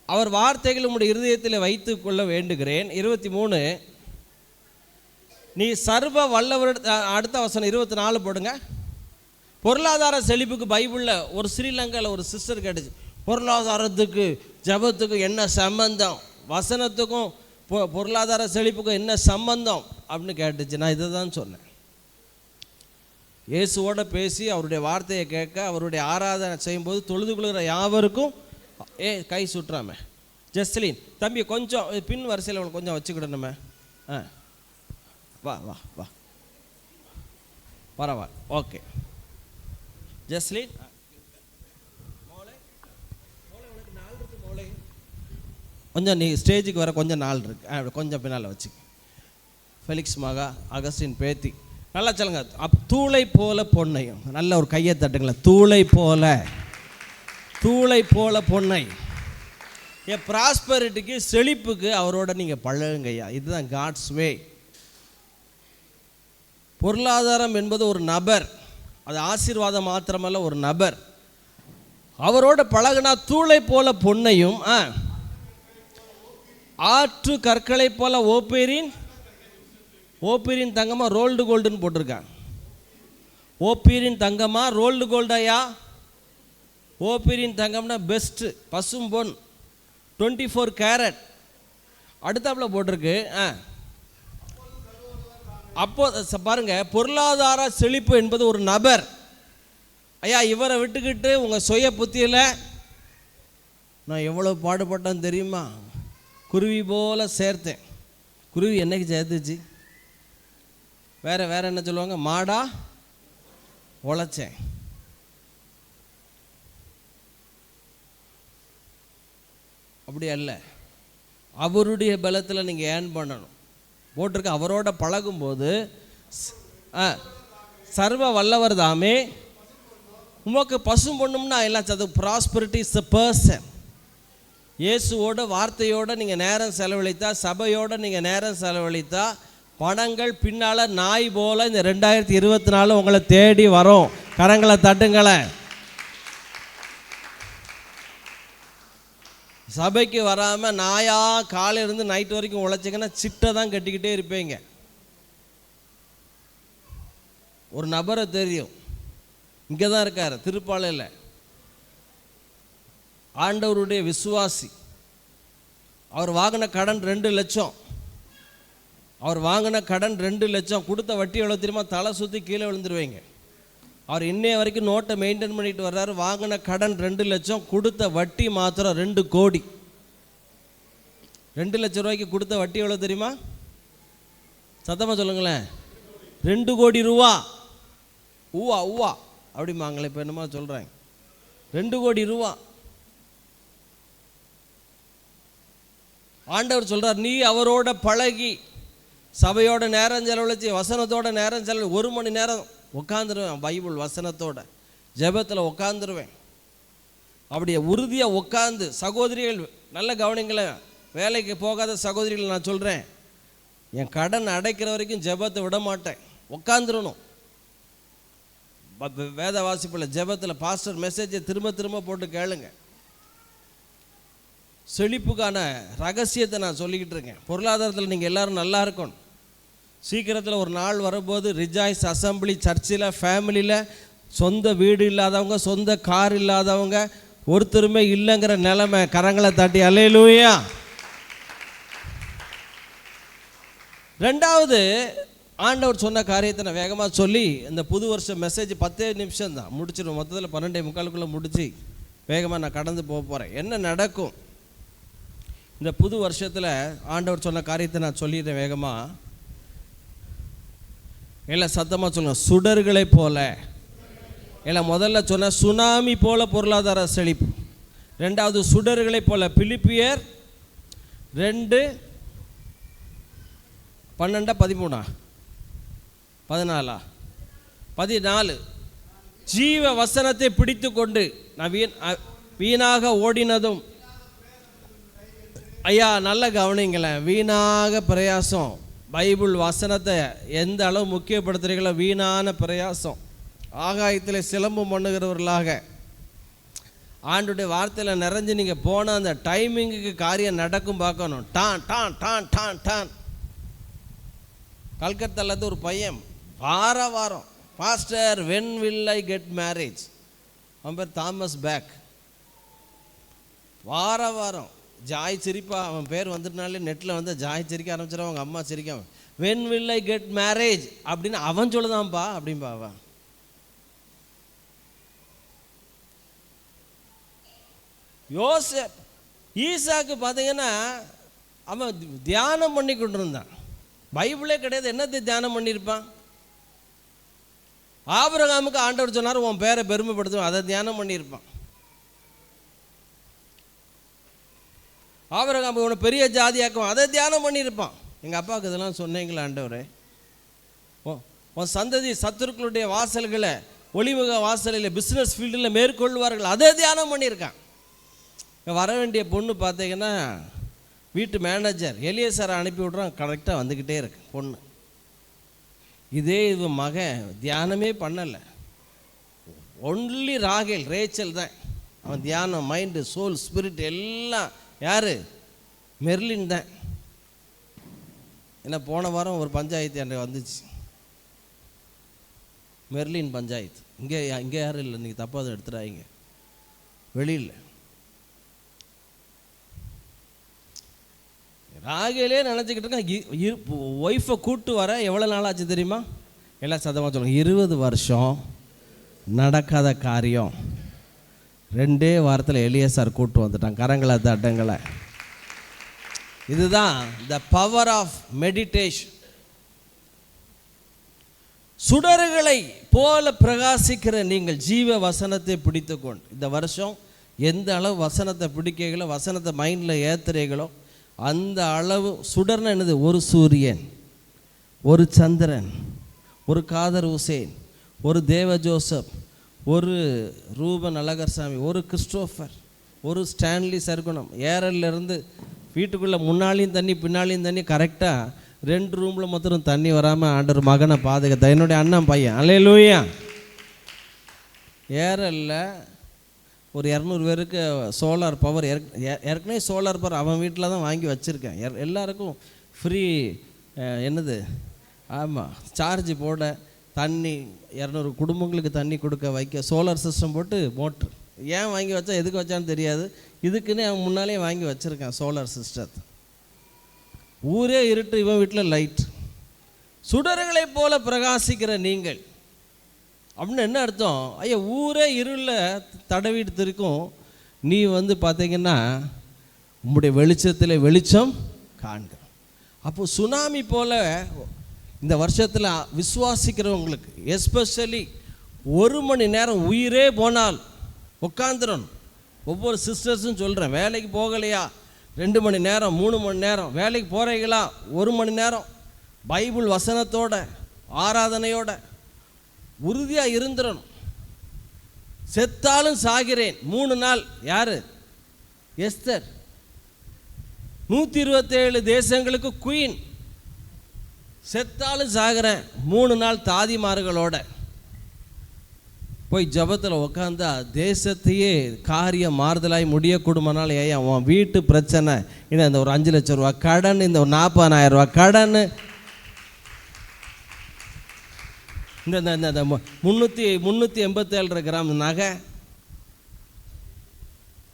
S1: அவர் வார்த்தைகள் உம்முடைய இருதயத்தில் வைத்து கொள்ள வேண்டுகிறேன். 23 நீ சர்வ வல்லவர். அடுத்த வசனம் 24 போடுங்க. பொருளாதார செழிப்புக்கு பைபிளில் ஒரு ஸ்ரீலங்காவில் ஒரு சிஸ்டர் கேட்டுச்சு, பொருளாதாரத்துக்கு ஜபத்துக்கும் என்ன சம்பந்தம், வசனத்துக்கும் பொருளாதார செழிப்புக்கும் என்ன சம்பந்தம் அப்படின்னு கேட்டுச்சு. நான் இதை தான் சொன்னேன். இயேசுவோட பேசி அவருடைய வார்த்தையை கேட்க, அவருடைய ஆராதனை செய்யும்போது தொழுது கொள்கிற யாவருக்கும் கை சுட்டுறாமே. ஜெஸ்லின் தம்பி கொஞ்சம் பின் வரிசையில் கொஞ்சம் வச்சுக்கிடணுமே. வா வா வா பரவாயில்ல, ஓகே. ஜெஸ்லின் கொஞ்சம் நீ ஸ்டேஜுக்கு வர கொஞ்சம் நாள் இருக்கு, கொஞ்சம் பின்னால் வச்சு. ஃபெலிக்ஸ் மகா, அகஸ்டின் பேத்தி, நல்லா சொல்லுங்க. தூளை போல பொன்னையும், நல்ல ஒரு கையை தட்டுங்களேன். தூளை போல பொன்னை. என் ப்ராஸ்பரிட்டிக்கு, செழிப்புக்கு அவரோட நீங்கள் பழகுங்கய்யா. இதுதான் காட்ஸ் வே. பொருளாதாரம் என்பது ஒரு நபர், அது ஆசீர்வாதம் மாத்திரமல்ல, ஒரு நபர். அவரோட பழகுனா தூளை போல பொன்னையும் ஆற்று கற்களை போல ஓப்பீரின் தங்கமாக ரோல்டு கோல்டுன்னு போட்டிருக்காங்க. ஓப்பீரின் தங்கமாக ரோல்டு கோல்டாயா? ஓப்பீரின் தங்கம்னா பெஸ்ட்டு, பசும் பொன், 24 கேரட். அடுத்தாப்புல போட்டிருக்கு. அப்போ பாருங்க, பொருளாதார செழிப்பு என்பது ஒரு நபர். ஐயா, இவரை விட்டுக்கிட்டு உங்கள் சுய புத்தியில் நான் எவ்வளோ பாடுபட்டேன்னு தெரியுமா? குருவி போல சேர்த்தேன். குருவி என்னைக்கு சேர்த்துச்சு? வேற என்ன சொல்லுவாங்க? மாடா உழைச்சேன். அப்படி அல்ல, அவருடைய பலத்தில் நீங்கள் ஏர்ன் பண்ணணும். போட்டிருக்க அவரோட பழகும்போது சர்வ வல்லவர் தாமே உமக்கு பசும் பொண்ணும்னா எல்லாம். அது ப்ராஸ்பரிட்டி இஸ் எ பர்சன். இயேசுவோட வார்த்தையோடு நீங்கள் நேரம் செலவழித்தா, சபையோடு நீங்கள் நேரம் செலவழித்தா, பணங்கள் பின்னால் நாய் போல் இந்த 2024 உங்களை தேடி வரும். கரங்களை தட்டுங்களேன். சபைக்கு வராமல் நாயா காலையிலேருந்து நைட் வரைக்கும் உழைச்சிங்கன்னா சிட்டை தான் கட்டிக்கிட்டே இருப்பீங்க. ஒரு நபரை தெரியும், இங்கே தான் இருக்கார், திருப்பாலையில், ஆண்டவருடைய விசுவாசி. அவர் வாங்கின கடன் 2 லட்சம். அவர் வாங்கின கடன் 2 லட்சம். கொடுத்த வட்டி எவ்வளோ தெரியுமா? தலை சுற்றி கீழே விழுந்துருவீங்க. அவர் இன்னைய வரைக்கும் நோட்டை மெயின்டைன் பண்ணிட்டு வர்றாரு. வாங்கின கடன் 2 லட்சம், கொடுத்த வட்டி மாத்திரம் 2 கோடி. 2 லட்சம் ரூபாய்க்கு கொடுத்த வட்டி எவ்வளோ தெரியுமா? சத்தமாக சொல்லுங்களேன். 2 கோடி ரூபா. ஊவா ஊவா அப்படிமாங்களே, இப்போ என்னமா சொல்கிறாங்க. 2 கோடி ரூபா. ஆண்டவர் சொல்கிறார், நீ அவரோட பழகி சபையோட நேரம் செலவழிச்சு வசனத்தோட நேரம் செலவழி 1 மணி நேரம் உட்காந்துருவேன். பைபிள் வசனத்தோட ஜெபத்தில் உட்காந்துருவேன். அப்படியே உறுதியாக உட்காந்து, சகோதரிகள் நல்ல கவனிங்களேன், வேலைக்கு போகாத சகோதரிகள் நான் சொல்கிறேன், என் கடன் அடைக்கிற வரைக்கும் ஜெபத்தை விட மாட்டேன். உட்காந்துடணும். வேத வாசிப்பில் ஜெபத்தில் பாஸ்டர் மெசேஜை திரும்ப திரும்ப போட்டு கேளுங்க. செழிப்புக்கான ரகசியத்தை நான் சொல்லிக்கிட்டு இருக்கேன். பொருளாதாரத்தில் நீங்கள் எல்லோரும் நல்லா இருக்கணும். சீக்கிரத்தில் ஒரு நாள் வரும்போது ரிஜாய்ஸ் அசம்பிளி சர்ச்சில், ஃபேமிலியில் சொந்த வீடு இல்லாதவங்க, சொந்த கார் இல்லாதவங்க, ஒருத்தருமே இல்லைங்கிற நிலைமை. கரங்களை தட்டி அல்லேலூயா. 2வது ஆண்டவர் சொன்ன காரியத்தை நான் வேகமாக சொல்லி இந்த புது வருஷம் மெசேஜ் 10 நிமிஷம் தான் முடிச்சிடும். மொத்தத்தில் 12:45 முடிச்சு வேகமாக நான் கடந்து போக போகிறேன். என்ன நடக்கும் இந்த புது வருஷத்தில்? ஆண்டவர் சொன்ன காரியத்தை நான் சொல்லிடுறேன் வேகமாக. எல்லாம் சத்தமாக சொல்லுங்கள். சுடர்களை போல. எல்லாம் முதல்ல சொன்ன சுனாமி போல பொருளாதார செழிப்பு. 2வது சுடர்களை போல. பிலிப்பியர் 2:12 13 14 ஜீவ வசனத்தை பிடித்து கொண்டு நான் வீணாக ஓடினதும். ஐயா நல்ல கவனிங்களேன். வீணாக பிரயாசம். பைபிள் வசனத்தை எந்த அளவு முக்கியப்படுத்துறீங்களோ வீணான பிரயாசம். ஆகாயத்தில் சிலம்பம் பண்ணுகிறவர்களாக ஆண்டுடைய வார்த்தையில் நிறைஞ்சு நீங்கள் போனால் அந்த டைமிங்குக்கு காரியம் நடக்கும் பார்க்கணும். டான் டான் டான் டான் டான். கல்கத்தாலேருந்து ஒரு பையன் வாரம் pastor when will I get marriage, அவன் பேர் தாமஸ் பேக். வாரம் ஜாய் சிரிப்பா. அவன் பேர் வந்துட்டனாலே நெட்டில் வந்து ஜாய் சிரிக்க ஆரம்பிச்சிடும். அவங்க அம்மா சிரிக்க, when will I get marriage அப்படின்னு அவன் சொல்லுதான்ப்பா அப்படின்பா. அவன் யோசேப் ஈசாக்கு பார்த்தீங்கன்னா அவன் தியானம் பண்ணி கொண்டு இருந்தான். பைபிளே கிடையாது, என்னத்தை தியானம் பண்ணியிருப்பான்? ஆபிரகாமுக்கு ஆண்டவர் சொன்னார் உன் பேரை பெருமைப்படுத்தும், அதை தியானம் பண்ணியிருப்பான். ஆபிரகாம் உன்னை பெரிய ஜாதியாக்கும், அதை தியானம் பண்ணியிருப்பான். எங்கள் அப்பாவுக்கு இதெல்லாம் சொன்னீங்களா ஆண்டவரே? உன் சந்ததி சத்துருக்களுடைய வாசல்களை, ஒளிமுக வாசலில், பிஸ்னஸ் ஃபீல்டில் மேற்கொள்வார்கள், அதை தியானம் பண்ணியிருக்கான். வர வேண்டிய பொண்ணு பார்த்தீங்கன்னா வீட்டு மேனேஜர் எலியேசரை அனுப்பி விட்றான். கரெக்டாக வந்துக்கிட்டே இருக்கு பொண்ணு. இதே இது மகன் தியானமே பண்ணலை. ஒன்லி ராகேல் ரேச்சல் தான் அவன் தியானம். மைண்டு, சோல், ஸ்பிரிட் எல்லாம் யார்? மெர்லின் தான். ஏன்னா போன வாரம் ஒரு பஞ்சாயத்து அன்றைய வந்துச்சு, மெர்லின் பஞ்சாயத்து. இங்கே யாரும் இல்லை, நீங்கள் தப்பாக அதை எடுத்துடாதீங்க. வெளியில் ராகேலே நினச்சிக்கிட்டு இருக்கேன். ஒய்ஃபை கூட்டு வர எவ்வளோ நாள் ஆச்சு தெரியுமா? எல்லாம் சத்தமாக சொல்லுங்கள். 20 வருஷம் நடக்காத காரியம் 2 வாரத்தில் எலியேசர் கூட்டு வந்துட்டான். கரங்களை தட்டங்களை. இதுதான் த பவர் ஆஃப் மெடிடேஷன். சுடர்களை போல பிரகாசிக்கிற நீங்கள் ஜீவ வசனத்தை பிடித்து கொண்டு இந்த வருஷம் எந்த அளவு வசனத்தை பிடிக்கிறீங்களோ, வசனத்தை மைண்டில் ஏற்றுறீங்களோ, அந்த அளவு சுடர்னா என்னது? ஒரு சூரியன், ஒரு சந்திரன், ஒரு காதர் உசேன், ஒரு தேவ ஜோசப், ஒரு ரூபன் அழகர்சாமி, ஒரு கிறிஸ்டோஃபர், ஒரு ஸ்டான்லி சர்க்குணம் ஏரல்லேருந்து வீட்டுக்குள்ளே முன்னாலையும் தண்ணி பின்னாலையும் தண்ணி, கரெக்டாக 2 ரூமில் மொத்தம் தண்ணி வராமல் ஆண்டவர் மகனை பாதுகாத்த என்னுடைய அண்ணன் பையன். அல்லேலூயா. ஏரலில் ஒரு 200 பேருக்கு சோலார் பவர் ஏற்கனவே சோலார் பவர் அவன் வீட்டில் தான் வாங்கி வச்சுருக்கேன். எல்லாருக்கும் ஃப்ரீ என்னது, ஆமாம், சார்ஜ் போட, தண்ணி 200 குடும்பங்களுக்கு தண்ணி கொடுக்க வைக்க சோலார் சிஸ்டம் போட்டு மோட்ரு. ஏன் வாங்கி வச்சா எதுக்கு வச்சான்னு தெரியாது, இதுக்குன்னே அவன் முன்னாலே வாங்கி வச்சுருக்கேன் சோலார் சிஸ்டத்தை. ஊரே இருட்டு, இவன் வீட்டில் லைட். சுடர்களைப் போல பிரகாசிக்கிற நீங்கள் அப்படின்னு என்ன அர்த்தம்? ஐயா, ஊரே இருளில் தடவிட்டு இருக்கும், நீ பார்த்தீங்கன்னா உம்முடைய வெளிச்சத்தில் வெளிச்சம் காண்க. அப்போது சுனாமி போல் இந்த வருஷத்தில் விசுவாசிக்கிறவங்களுக்கு எஸ்பெஷலி 1 மணி நேரம் உயிரே போனால் உட்காந்துடணும். ஒவ்வொரு சிஸ்டர்ஸும் சொல்கிறேன், வேலைக்கு போகலையா 2 மணி நேரம் 3 மணி நேரம், வேலைக்கு போகிறீங்களா 1 மணி நேரம் பைபிள் வசனத்தோட ஆராதனையோட உறுதியாக இருந்துடணும். செத்தாலும் சாகிறேன் 3 நாள். யார்? எஸ்தர். 127 தேசங்களுக்கு குயின். செத்தாலும் சாகிறேன் 3 நாள் தாதிமார்களோட போய் ஜபத்தில் உட்காந்தா தேசத்தையே காரியம் மாறுதலாய் முடியக்கூடுமானால். ஏன் உன் வீட்டு பிரச்சனை, இந்த ஒரு 5 லட்சம் ரூபா கடன், இந்த ஒரு 40,000 ரூபா கடன், இந்த 387 கிராம் நகை,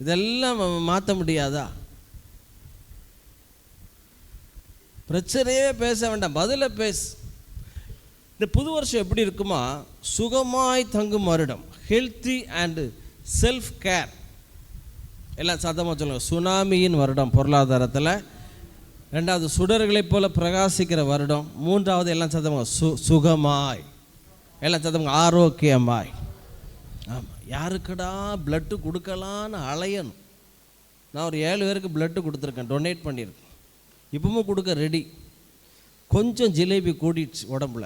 S1: இதெல்லாம் மாற்ற முடியாதா? பிரச்சனையே பேச வேண்டாம், பதில பேசு. இந்த புது வருஷம் எப்படி இருக்குமா? சுகமாய் தங்கும் வருடம், ஹெல்த்தி அண்டு செல்ஃப் கேர். எல்லாம் சத்தமாக சொல்லுங்கள். சுனாமியின் வருடம் பொருளாதாரத்தில், 2வது சுடர்களைப் போல பிரகாசிக்கிற வருடம், 3வது எல்லாம் சத்தமாக சுகமாய், எல்லாம் சத்தமாக ஆரோக்கியமாய். ஆமாம், யாருக்கடா பிளட்டு கொடுக்கலான்னு அலையணும். நான் ஒரு 7 பேருக்கு பிளட்டு கொடுத்துருக்கேன், டொனேட் பண்ணியிருக்கேன். இப்பவும் கொடுக்க ரெடி. கொஞ்சம் ஜிலேபி கூடிடுச்சு உடம்புல,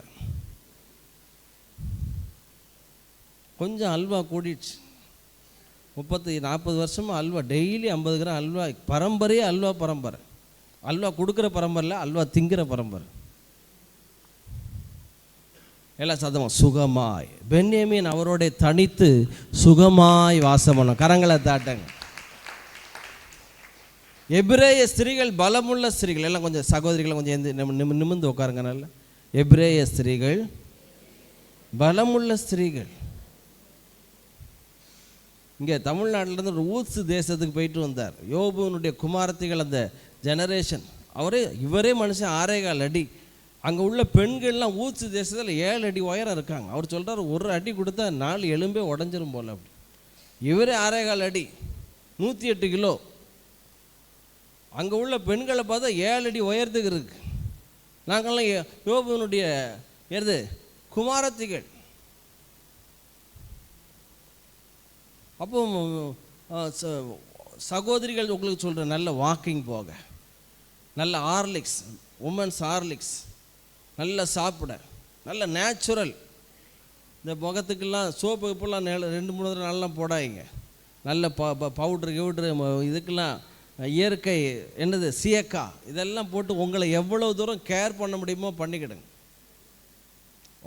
S1: கொஞ்சம் அல்வா கூடிடுச்சு. 30-40 வருஷமாக அல்வா, டெய்லி 50 கிராம் அல்வா. பரம்பரையே அல்வா பரம்பரை. அல்வா கொடுக்குற பரம்பரையில் அல்வா திங்கிற பரம்பரை. எல்லாம் சதமாக சுகமாய். பென்யமீன் அவரோட தனித்து சுகமாய் வாசம் பண்ணும். கரங்களை தாட்டங்க. எபிரேய ஸ்திரீகள் பலமுள்ள ஸ்திரீகள். எல்லாம் கொஞ்சம் சகோதரிகளை கொஞ்சம் நிமிர்ந்து உட்காருங்க. நல்ல எபிரேய ஸ்திரீகள் பலமுள்ள ஸ்திரீகள். இங்கே தமிழ்நாட்டிலேருந்து ஒரு ஊத்ஸ் தேசத்துக்கு போயிட்டு வந்தார். யோபுனுடைய குமாரத்திகள் அந்த ஜெனரேஷன். இவரே மனுஷன் 6.25 அடி. அங்கே உள்ள பெண்கள்லாம் ஊத்ஸ் தேசத்தில் 7 அடி உயரம் இருக்காங்க. அவர் சொல்கிறார், ஒரு அடி கொடுத்தா 4 எலும்பே உடஞ்சிரும் போல். அப்படி இவரே 6.25 அடி, 108 கிலோ. அங்கே உள்ள பெண்களை பார்த்தா 7 அடி உயரத்துக்கு இருக்கு. நாங்கள்லாம் யோபுனுடைய குமாரத்திகள். அப்போ சகோதரிகள் உங்களுக்கு சொல்கிறேன், நல்ல வாக்கிங் போக, நல்ல ஹார்லிக்ஸ், உமன்ஸ் ஹார்லிக்ஸ், நல்லா சாப்பிட, நல்ல நேச்சுரல். இந்த முகத்துக்கெல்லாம் சோப்பு இப்போல்லாம் 2-3 தடவை நல்லா போடாதீங்க. நல்ல பவுட்ரு இதுக்கெல்லாம் இயற்கை என்னது சீயக்கா இதெல்லாம் போட்டு உங்களை எவ்வளோ தூரம் கேர் பண்ண முடியுமோ பண்ணிக்கிடுங்க.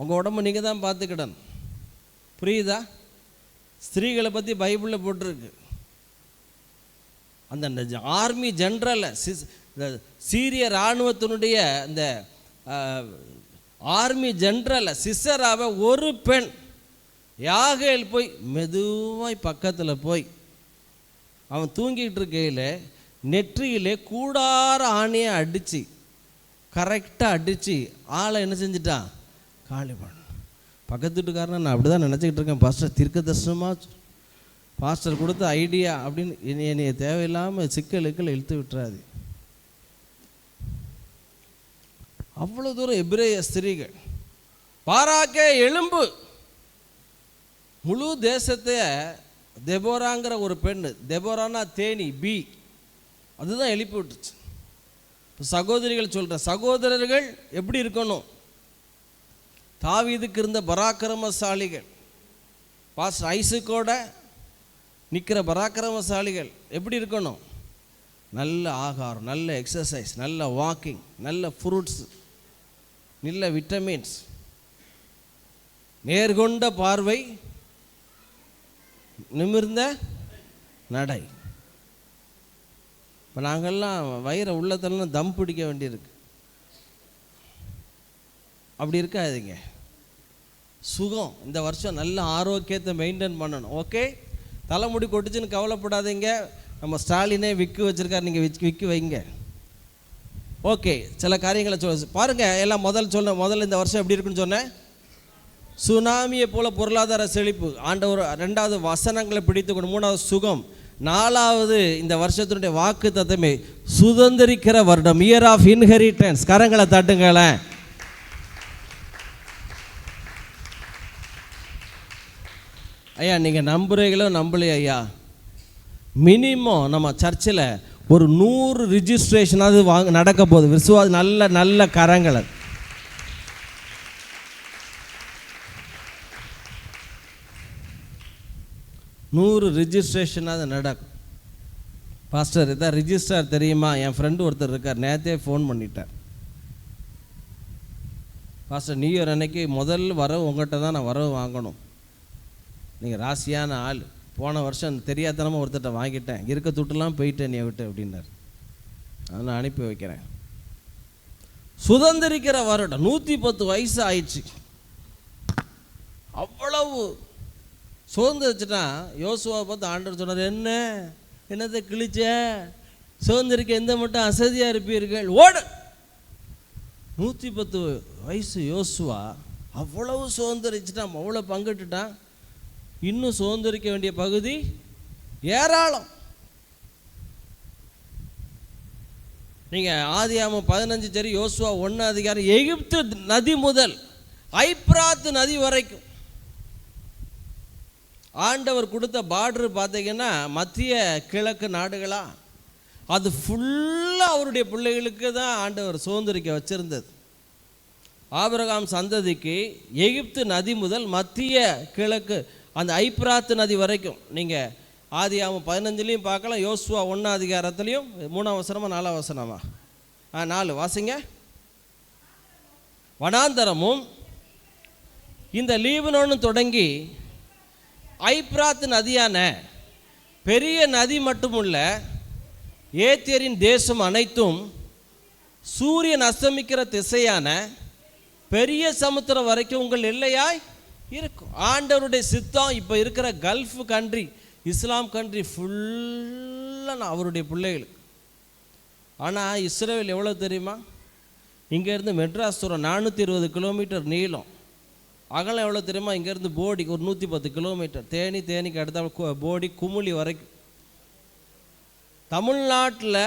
S1: உங்கள் உடம்பு நீங்கள் தான் பார்த்துக்கிடணும். புரியுதா? ஸ்திரீகளை பற்றி பைபிளில் போட்டிருக்கு. அந்த ஆர்மி ஜென்ரலில், சீரிய இராணுவத்தினுடைய இந்த ஆர்மி ஜென்ரலில் சிஸ்டராக ஒரு பெண் யாகேல் போய் மெதுவாய் பக்கத்தில் போய் அவன் தூங்கிட்டு இருக்கையில் நெற்றியிலே கூடார ஆணையை அடித்து, கரெக்டாக அடித்து ஆளை என்ன செஞ்சிட்டான்? காலி பண்ண. பக்கத்து வீட்டுக்காரனை நான் அப்படி தான் நினச்சிக்கிட்டு இருக்கேன். பாஸ்டர் தீர்க்க தரிசனமாக பாஸ்டர் கொடுத்த ஐடியா அப்படின்னு என்னைய தேவையில்லாமல் சிக்கலுக்கள் இழுத்து விட்டுறாது. அவ்வளோ தூரம் எபிரேய ஸ்திரீகள். பாராக்கே எலும்பு. முழு தேசத்தை தெபோராங்கிற ஒரு பெண்ணு, தெபோரானா தேனி, பி, அதுதான் எழுப்பி விட்டுச்சு. இப்போ சகோதரிகள் சொல்கிற சகோதரர்கள் எப்படி இருக்கணும்? தாவீதுக்கு இருந்த பராக்கிரமசாலிகள். பாஸ்டர் ஐசக்கோட நிற்கிற பராக்கிரமசாலிகள் எப்படி இருக்கணும்? நல்ல ஆகாரம், நல்ல எக்ஸசைஸ், நல்ல வாக்கிங், நல்ல ஃப்ரூட்ஸ், நல்ல விட்டமின்ஸ், நேர்கொண்ட பார்வை, நிமிர்ந்த நடை. இப்போ நாங்கள்லாம் வயிறை உள்ளத்தெல்லாம் தம் பிடிக்க வேண்டியிருக்கு. அப்படி இருக்காதுங்க. சுகம் இந்த வருஷம் நல்ல ஆரோக்கியத்தை மெயின்டைன் பண்ணணும். ஓகே, தலைமுடி கொட்டுச்சுன்னு கவலைப்படாதீங்க. நம்ம ஸ்டாலினே விக்கு வச்சுருக்காரு, நீங்கள் விக்கு வைங்க. ஓகே, சில காரியங்களை பாருங்கள். எல்லாம் முதல்ல இந்த வருஷம் எப்படி இருக்குன்னு சொன்னேன்? சுனாமியை போல் பொருளாதார செழிப்பு. ஆண்டவர் 2வது வசனங்களை பிடித்துக்கணும். 3வது சுகம். 4வது இந்த வருஷத்தினுடைய வாக்கு தத்தமே சுதந்திரிக்கிற வருடம், இயர் ஆஃப் இன்ஹெரிட்டன்ஸ். கரங்களை தட்டுங்களேன். ஐயா நீங்கள் நம்புறீங்களோ நம்பலையா ஐயா, மினிமம் நம்ம சர்ச்சில் ஒரு 100 ரிஜிஸ்ட்ரேஷனாவது நடக்க போகுது. விசுவாச நல்ல நல்ல கரங்களை 100 ரிஜிஸ்ட்ரேஷனாவது நடக்கும். பாஸ்டர் இதான் ரிஜிஸ்டர் தெரியுமா? என் ஃப்ரெண்டு ஒருத்தர் இருக்கார், நேற்றே ஃபோன் பண்ணிட்டார். பாஸ்டர் நியூ இயர் அன்னைக்கு முதல் வரவு உங்கள்கிட்ட தான் நான் வரவு வாங்கணும், நீங்கள் ராசியான ஆள். போன வருஷம் தெரியாதனமாக ஒருத்தட்ட வாங்கிட்டேன், இருக்க துட்டுலாம் போயிட்டேன் நீ விட்டு அப்படின்னார். அதனால் அனுப்பி வைக்கிறேன். சுதந்திரிக்கிற வருடம் 110 வயசு ஆயிடுச்சு. அவ்வளவு சுதந்திரிச்சுட்டா யோசுவாவை பார்த்து ஆண்டவர் சொன்னார், என்னத்தை கிழிச்ச, சுதந்திரிக்க எந்த மட்டும் அசதியாக இருப்பீர்கள், ஓடு. 110 வயசு யோசுவா அவ்வளவு சுதந்திரிச்சுட்டான், அவ்வளோ பங்கிட்டுட்டான். இன்னும் சுதந்திரிக்க வேண்டிய பகுதி ஏராளம். நீங்கள் ஆதியாகமம் 15 சரி, யோசுவா 1 அதிகாரம், எகிப்து நதி முதல் ஐப்ராத்து நதி வரைக்கும் ஆண்டவர் கொடுத்த பார்டர் பார்த்தீங்கன்னா மத்திய கிழக்கு நாடுகளா, அது ஃபுல்லாக அவருடைய பிள்ளைகளுக்கு தான் ஆண்டவர் சுதந்திரிக்க வச்சிருந்தது. ஆபிரகாம் சந்ததிக்கு எகிப்து நதி முதல் மத்திய கிழக்கு அந்த ஐப்ராத்து நதி வரைக்கும். நீங்கள் ஆதியாகமம் 15 பார்க்கலாம், யோசுவா 1 அதிகாரத்துலையும் 3ஆம் வசனமா 4ஆம் வசனமா 4 வாசிங்க. வனாந்தரமும் இந்த லீபனோனும் தொடங்கி ஐப்ராத்து நதியான பெரிய நதி மட்டுமுள்ள ஏத்தியரின் தேசம் அனைத்தும் சூரியன் அஸ்தமிக்கிற திசையான பெரிய சமுத்திரம் வரைக்கும் உங்கள் எல்லையாய் இருக்கும். ஆண்டவருடைய சித்தம் இப்போ இருக்கிற கல்ஃப் கண்ட்ரி, இஸ்லாம் கண்ட்ரி ஃபுல்லாக அவருடைய பிள்ளைகளுக்கு. ஆனால் இஸ்ரேல் எவ்வளோ தெரியுமா? இங்கேருந்து மெட்ராஸ் தூரம் 420 கிலோமீட்டர் நீளம். அகலம் எவ்வளோ தெரியுமா? இங்கேருந்து போடி ஒரு 110 கிலோமீட்டர். தேனிக்கு அடுத்த போடி குமுளி வரைக்கும். தமிழ்நாட்டில்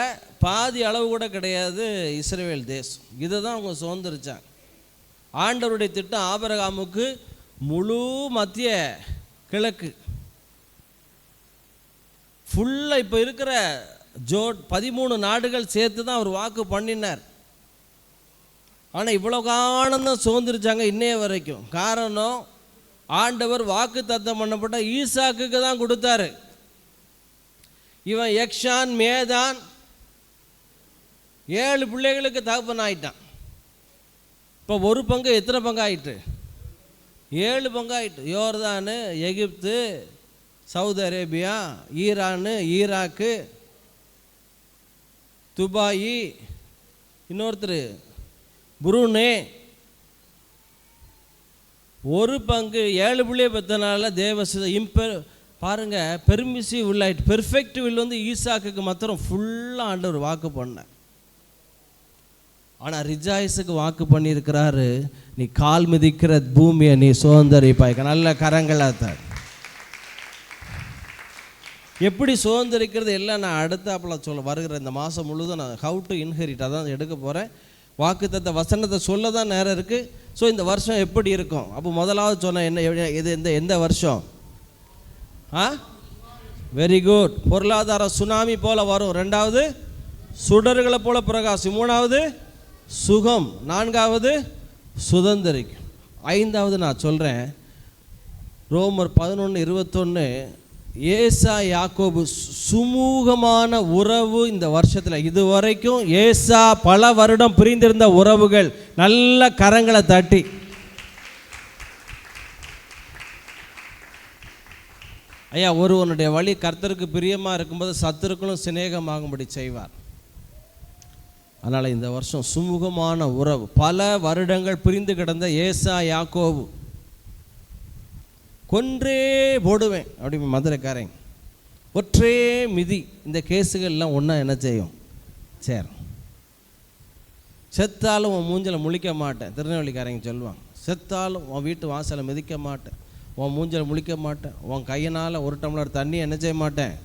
S1: பாதி அளவு கூட கிடையாது இஸ்ரேல் தேசம். இதை தான் அவங்க சுதந்திரிச்சாங்க. ஆண்டவருடைய திட்டம் ஆபிரகாமுக்கு முழு மத்திய கிழக்கு ஃபுல்லாக இப்போ இருக்கிற 13 நாடுகள் சேர்த்து தான் அவர் வாக்கு பண்ணினார். ஆனால் இவ்வளோ காலம் தான் சுதந்திரிச்சாங்க இன்னைய வரைக்கும். காரணம், ஆண்டவர் வாக்கு தத்தம் பண்ணப்பட்ட ஈசாக்குக்கு தான் கொடுத்தாரு. இவன் யக்ஷான் மேதான் 7 பிள்ளைகளுக்கு தகப்பன் ஆயிட்டான். இப்போ ஒரு பங்கு எத்தனை பங்கு ஆயிட்டு? 7 பங்கு ஆயிட்டு. யோர்தானு, எகிப்து, சவுதி அரேபியா, ஈரானு, ஈராக்கு, துபாயி, இன்னொருத்தர் புரூனே. ஒரு பங்கு 7 பிள்ளையை பெற்றனால தேவச பாருங்க, பெர்மிசிவ் வில் ஆயிட்டு. பெர்ஃபெக்ட் வில் வந்து ஈசாக்குக்கு மாத்திரம் ஃபுல்லாக ஆண்டவர் வாக்கு பண்ண. ஆனால் ரிஜாய்ஸுக்கு வாக்கு பண்ணியிருக்கிறாரு, நீ கால் மிதிக்கிற பூமியை நீ சுதந்திரிப்பாய்க்க. நல்ல கரங்களை தான். எப்படி சுதந்திரிக்கிறது எல்லாம் நான் அடுத்தாப்பில் வருகிற இந்த மாதம் முழுதும் நான் ஹவு டு இன்ஹெரிட் அதான் எடுக்க போகிறேன். வாக்குத்தத்த வசனத்தை சொல்ல தான் நேரம் இருக்குது. ஸோ இந்த வருஷம் எப்படி இருக்கும்? அப்போ முதலாவது சொன்ன என்ன இது எந்த வருஷம்? Very good. பொருளாதார சுனாமி போல் வரும். 2வது சுடர்களை போல பிரகாசம். 3வது சுகம். 4வது சுதந்திரிக்கும். 5வது நான் சொல்கிறேன், ரோமர் 11:21 ஏசா யாக்கோபு சுமூகமான உறவு இந்த வருஷத்தில் இதுவரைக்கும் ஏசா பல வருடம் பிரிந்திருந்த உறவுகள் நல்ல கரங்களை தட்டி. ஐயா, ஒருவனுடைய வழி கர்த்தருக்கு பிரியமாக இருக்கும்போது சத்துருக்களும் சிநேகமாகும்படி செய்வார். அதனால் இந்த வருஷம் சுமூகமான உறவு. பல வருடங்கள் பிரிந்து கிடந்த ஏசா யாக்கோபு கொன்றே போடுவேன் அப்படி மதுரைக்காரன் ஒற்றே மிதி. இந்த கேஸுகள்லாம் ஒன்றா என்ன செய்யும்? சரி, செத்தாலும் உன் மூஞ்சில் முழிக்க மாட்டேன். திருநெல்வேலிக்காரங்க சொல்லுவாங்க, செத்தாலும் உன் வீட்டு வாசலை மிதிக்க மாட்டேன், உன் மூஞ்சில் முழிக்க மாட்டேன், உன் கையினால் ஒரு டம்ளர் தண்ணி என்ன செய்ய மாட்டேன்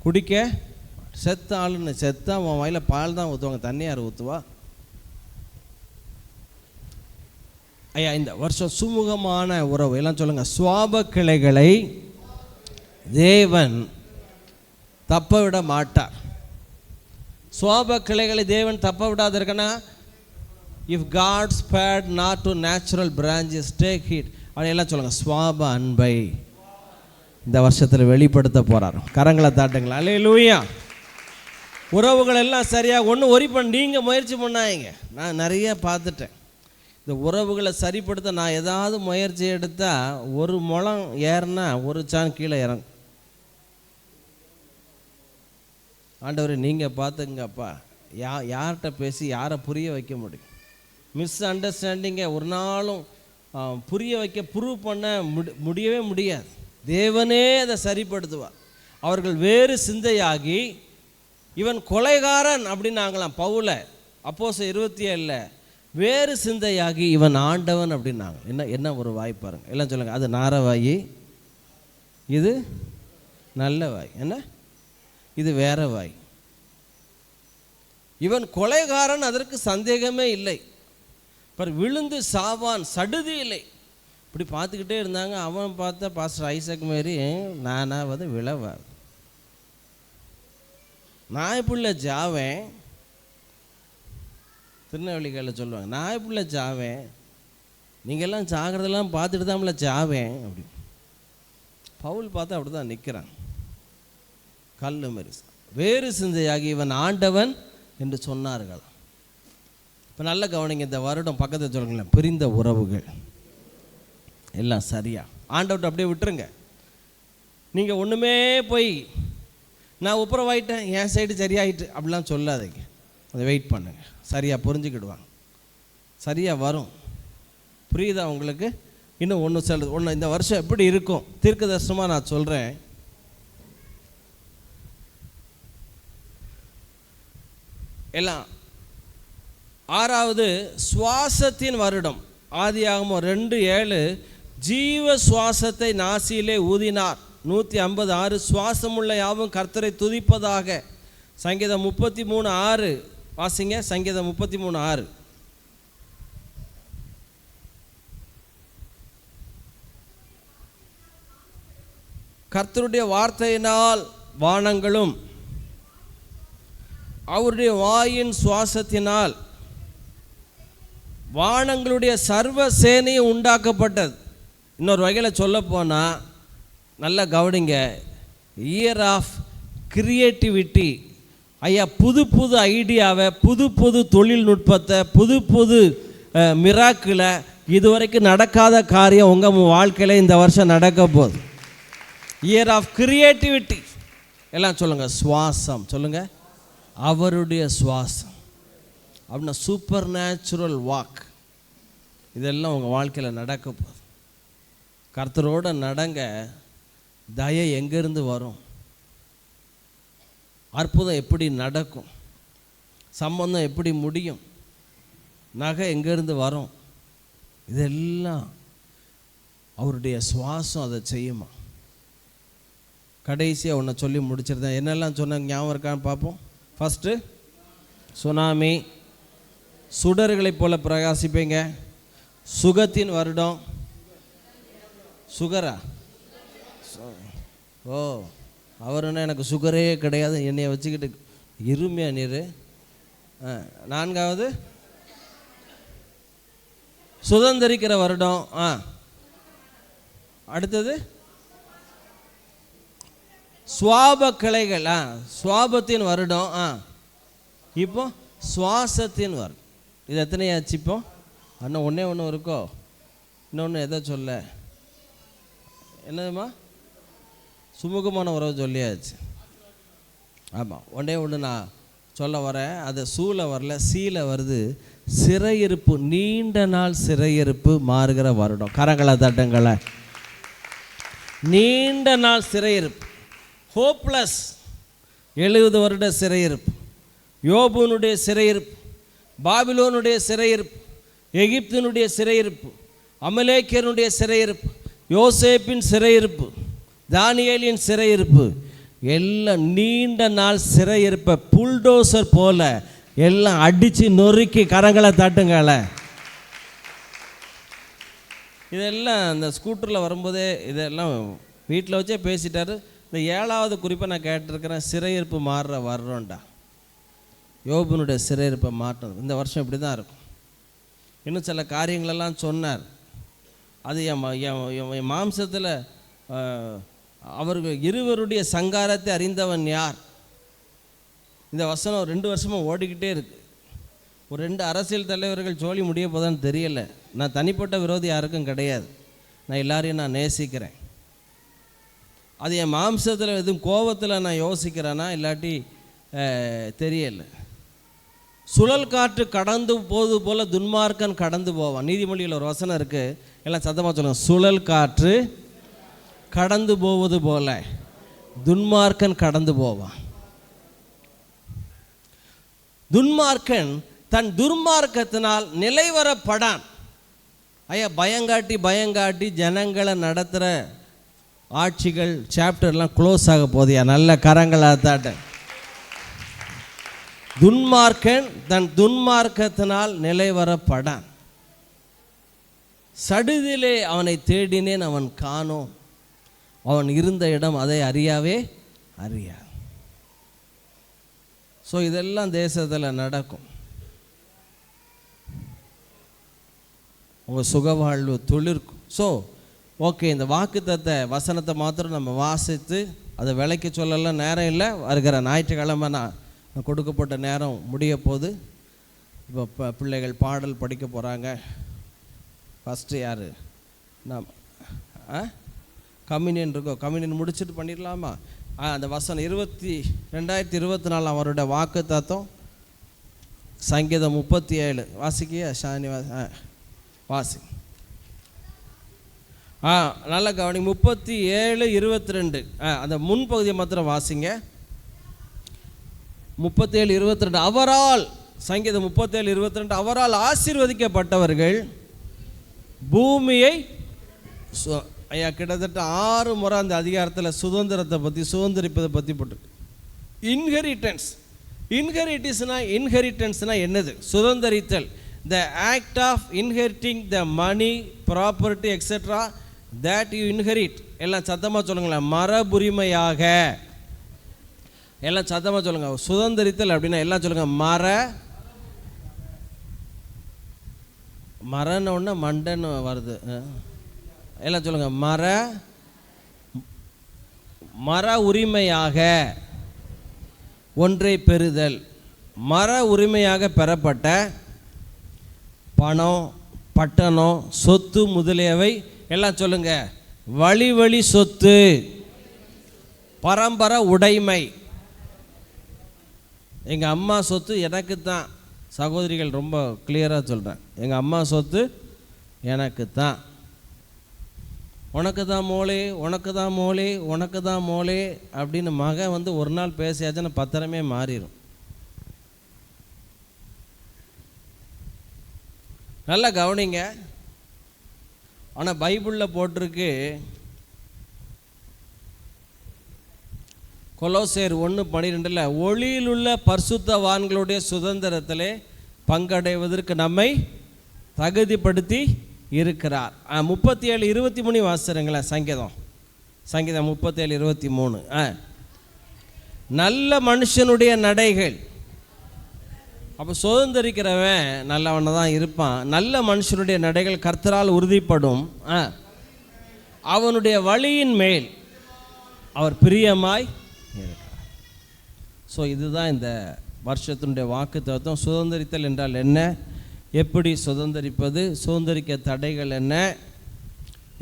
S1: குடிக்க. செத்தாளுன்னு செத்தா உன் வாயில் பால் தான் ஊற்றுவாங்க, தண்ணி யார் ஊற்றுவா? ஐயா, இந்த வருஷம் சுமூகமான உறவு. எல்லாம் சொல்லுங்கள். சுவாப கிளைகளை தேவன் தப்ப விட மாட்டார். சுவாப கிளைகளை தேவன் தப்ப விடாது இருக்கனா, if God spared not the natural branches take heed. அப்படி எல்லாம் சொல்லுங்கள். சுவாப அன்பை இந்த வருஷத்தில் வெளிப்படுத்த போகிறார். கரங்களை தாட்டுங்களா. அல்லேலூயா. உறவுகள் எல்லாம் சரியாக ஒன்று ஒரி பண்ண நீங்கள் முயற்சி பண்ணாங்க. நான் நிறைய பார்த்துட்டேன். இந்த உறவுகளை சரிப்படுத்த நான் ஏதாவது முயற்சி எடுத்தால் ஒரு முழம் ஏறினா ஒரு சான் கீழே இறங்கும். ஆண்டவர் நீங்கள் பார்த்துங்கப்பா, யார்கிட்ட பேசி யாரை புரிய வைக்க முடியும்? மிஸ் அண்டர்ஸ்டாண்டிங்கை ஒரு நாளும் புரிய வைக்க ப்ரூவ் பண்ண முடியவே முடியாது. தேவனே அதை சரிப்படுத்துவார். அவர்கள் வேறு சிந்தையாகி இவன் கொலைகாரன் அப்படின்னாங்களாம் பவுல. அப்போஸ்தலர் 27 வேறு சிந்தையாகி இவன் ஆண்டவன் அப்படின்னாங்க. என்ன ஒரு வாய் பாருங்க. எல்லாம் சொல்லுங்கள். அது நார வாய், இது நல்ல வாய். என்ன இது வேற வாய். இவன் கொலைகாரன், அதற்கு சந்தேகமே இல்லை. பர் விழுந்து சாவான், சடுதி இல்லை. இப்படி பார்த்துக்கிட்டே இருந்தாங்க. அவன் பார்த்தா பாஸ்டர் ஐசக் மாரி நானாவது விழவார், நான் இப்படி ஜாவேன். திருநெல்வேலிகளில் சொல்லுவாங்க, நான் இப்படி ஜாவேன், நீங்கள்லாம் சாகிறதெல்லாம் பார்த்துட்டு தான்ல ஜாவேன் அப்படி. பவுல் பார்த்தா அப்படி தான் நிற்கிறான், கல் மாரி. வேறு சிந்தையாகி இவன் ஆண்டவன் என்று சொன்னார்கள். இப்போ நல்ல கவனிங்க. இந்த வருடம் பக்கத்தில் சொல்லுங்களேன், பிரிந்த உறவுகள் எல்லாம் சரியா ஆண்டவர்கிட்ட அப்படியே விட்டுருங்க. நீங்கள் ஒன்றுமே போய் நான் ஒப்புரவாயிட்டேன், என் சைடு சரியாயிட்டு அப்படிலாம் சொல்லாதீங்க. அதை வெயிட் பண்ணுங்க. சரியாக புரிஞ்சுக்கிடுவாங்க, சரியாக வரும். புரியுதா உங்களுக்கு? இன்னும் ஒன்று இந்த வருஷம் எப்படி இருக்கும் தீர்க்கதரிசனமாக நான் சொல்கிறேன். எல்லாம் 6வது சுவாசத்தின் வருடம். ஆதியாகமம் 2:7 ஜீவ சுவாசத்தை நாசியிலே ஊதினார். 156 சுவாசமுள்ள யாவும் கர்த்தரை துதிப்பதாக. சங்கீதம் 33:6 வாசிங்க. சங்கீதம் 33:6. கர்த்தருடைய வார்த்தையினால் வானங்களும் அவருடைய வாயின் சுவாசத்தினால் வானங்களுடைய சர்வ சேனையும் உண்டாக்கப்பட்டது. இன்னொரு வகையில் சொல்ல போனால், நல்லா கவனிங்க, இயர் ஆஃப் கிரியேட்டிவிட்டி. ஐயா, புது புது ஐடியாவை, புது புது தொழில்நுட்பத்தை, புது புது மிராக்கில், இதுவரைக்கும் நடக்காத காரியம் உங்கள் வாழ்க்கையில் இந்த வருஷம் நடக்க போகுது. Year of creativity. எல்லாம் சொல்லுங்கள். சுவாசம் சொல்லுங்கள். அவருடைய சுவாசம் அப்படின்னா சூப்பர் நேச்சுரல் வாக். இதெல்லாம் உங்கள் வாழ்க்கையில் நடக்க போகுது. கர்த்தரோடு நடங்க. தயை எங்கேருந்து வரும்? அற்புதம் எப்படி நடக்கும்? சம்பந்தம் எப்படி முடியும்? நகை எங்கேருந்து வரும்? இதெல்லாம் அவருடைய சுவாசம் அதை செய்யுமா. கடைசியாக ஒன்று சொல்லி முடிச்சிருந்தேன். என்னெல்லாம் சொன்னாங்க ஞாபகம் இருக்கான்னு பார்ப்போம். ஃபஸ்ட்டு சுனாமி, சுடர்களைப் போல பிரகாசிப்பீங்க. சுகத்தின் வருடம். சுகரா? ஓ, அவருன்னா எனக்கு சுகரே கிடையாது, என்னைய வச்சுக்கிட்டு இருமையா நீர். 4வது சுதந்திரிக்கிற வருடம். அடுத்தது சுவாப கிளைகள், சுவாபத்தின் வருடம், இப்போ சுவாசத்தின் வருடம். இது எத்தனையாச்சு இப்போ? இன்னும் ஒன்று இருக்கோ? இன்னொன்று எதை சொல்ல? என்னதுமா? சுமூகமான உறவு சொல்லியாச்சு. ஆமாம், ஒன்று நான் சொல்ல வரேன். அது சூழ வரல, சீல வருது. சிறையிருப்பு, நீண்ட நாள் சிறையிருப்பு மாறுகிற வருடம். கரங்களை தட்டுங்களை. நீண்ட நாள் சிறையிருப்பு, ஹோப்லெஸ் 70 வருட சிறையிருப்பு, யோபுனுடைய சிறையிருப்பு, பாபிலோனுடைய சிறையிருப்பு, எகிப்தினுடைய சிறையிருப்பு, அமலேக்கியனுடைய சிறையிருப்பு, யோசேப்பின் சிறையிருப்பு, தானியேலின் சிறையிருப்பு, எல்லாம் நீண்ட நாள் சிறையிருப்பை புல்டோசர் போல எல்லாம் அடித்து நொறுக்கி கரங்களை தட்டுங்கள. இதெல்லாம் அந்த ஸ்கூட்டரில் வரும்போதே இதெல்லாம் வீட்டில் வச்சே பேசிட்டாரு. இந்த 7வது குறிப்பை நான் கேட்டிருக்கிறேன், சிறையிருப்பு மாறுற வர்றோண்டா. யோபுனுடைய சிறையிருப்பை மாற்றணும். இந்த வருஷம் இப்படி தான் இருக்கும். இன்னும் சில காரியங்களெல்லாம் சொன்னார். அது என் மாம்சத்தில் அவர்கள் இருவருடைய சங்காரத்தை அறிந்தவன் யார்? இந்த வசனம் 2 வருஷமாக ஓடிக்கிட்டே இருக்குது. ஒரு 2 அரசியல் தலைவர்கள் ஜோலி முடிய போதான்னு தெரியலை. நான் தனிப்பட்ட விரோதி யாருக்கும் கிடையாது. நான் எல்லாரையும் நான் நேசிக்கிறேன். அது என் மாம்சத்தில் எதுவும் கோபத்தில் நான் யோசிக்கிறேன்னா இல்லாட்டி தெரியலை. சுழல் காற்று கடந்து போது போல துன்மார்க்கன் கடந்து போவான். நீதிமொழியில் ஒரு வசனம் இருக்குது, எல்லாம் சத்தமாக சொல்லுங்கள். சுழல் காற்று கடந்து போவது போல துன்மார்க்கன் கடந்து போவான். துன்மார்க்கன் தன் துர்மார்க்கத்தினால் நிலைவரப்படான். ஐயா, பயங்காட்டி ஜனங்களை நடத்துகிற ஆட்சிகள் சாப்டர்லாம் க்ளோஸ் ஆக போதியா? நல்ல கரங்களை தாட்ட. துன்மார்க்கன் தன் துன்மார்க்கத்தினால் நிலைவரப்படான். சடுதிலே அவனை தேடினேன், அவன் காணோம். அவன் இருந்த இடம் அதை அறியாவே அறியா. ஸோ இதெல்லாம் தேசத்தில் நடக்கும். உங்கள் சுகவாழ்வு துளிர்க்கும். ஸோ ஓகே, இந்த வாக்குத்தத்த வசனத்தை மாத்திரம் நம்ம வாசித்து அதை விலைக்கு சொல்லலாம் நேரம் இல்லை. வருகிற ஞாயிற்றுக்கிழமை நான் கொடுக்கப்பட்ட நேரம் முடிய போது. இப்போ பிள்ளைகள் பாடல் படிக்க போகிறாங்க. ஃபஸ்ட்டு யார்? நாம் கம்யூனியன் இருக்கோம். கம்யூனியன் முடிச்சுட்டு பண்ணிடலாமா? அந்த வசனம் 2024 அவருடைய வாக்கு தத்துவம் சங்கீதம் 37 வாசிக்கியா ஷானி? வாசி. நல்ல கவனி. 37:22 அந்த முன்பகுதியை மாத்திரம் வாசிங்க. 37:22 அவரால், சங்கீதம் 37:22 அவரால் ஆசீர்வதிக்கப்பட்டவர்கள் பூமியை, ஐயா கிட்டத்தட்ட 6 முறை அந்த அதிகாரத்தில் சுதந்திரத்தை பற்றி, சுதந்திரிப்பதை பற்றி போட்டிருக்கு. இன்ஹெரிட்டன்ஸ்னால் என்னது? சுதந்திரித்தல். The act of inheriting the money, property etcetera that you inherit. எல்லாம் சத்தமாக சொல்லுங்களேன். மரபுரிமையாக. எல்லாம் சத்தமாக சொல்லுங்கள். சுதந்திரித்தல் அப்படின்னா எல்லாம் சொல்லுங்கள். மரன்னு ஒன்று மண்டன்னு வருது. எல்லாம் சொல்லுங்கள். மர உரிமையாக ஒன்றை பெறுதல். மர உரிமையாக பெறப்பட்ட பணம், பட்டணம், சொத்து முதலியவை எல்லாம் சொல்லுங்க. வழி சொத்து, பரம்பரை உடைமை. எங்கள் அம்மா சொத்து எனக்கு தான். சகோதரிகள் ரொம்ப கிளியராக சொல்கிறேன். எங்கள் அம்மா சொத்து எனக்கு தான். உனக்கு தான் மோளே, உனக்கு தான் மோளே, உனக்கு தான் மோளே அப்படின்னு மகன் வந்து ஒரு நாள் பேசியாச்சுன்னா பத்திரமே மாறிடும். நல்லா கவனிங்க. ஆனால் பைபிளில் போட்டிருக்கு, கொலோசேர் 1:12 ஒளியிலுள்ள பரிசுத்தவான்களுடைய சுதந்திரத்திலே பங்கடைவதற்கு நம்மை தகுதிப்படுத்தி இருக்கிறார். 37:23 வாசிக்கிறீங்களா? சங்கீதம் 37:23 நல்ல மனுஷனுடைய நடைகள். அப்போ சுதந்திரிக்கிறவன் நல்லவனை தான் இருப்பான். நல்ல மனுஷனுடைய நடைகள் கர்த்தரால் உறுதிப்படும். அவனுடைய வழியின் மேல் அவர் பிரியமாய் இருக்கிறார். ஸோ இதுதான் இந்த வருஷத்தினுடைய வாக்குத்தத்தம். சுதந்திரித்தல் என்றால் என்ன, எப்படி சுதந்திரிப்பது, சுதந்திரிக்க தடைகள் என்ன,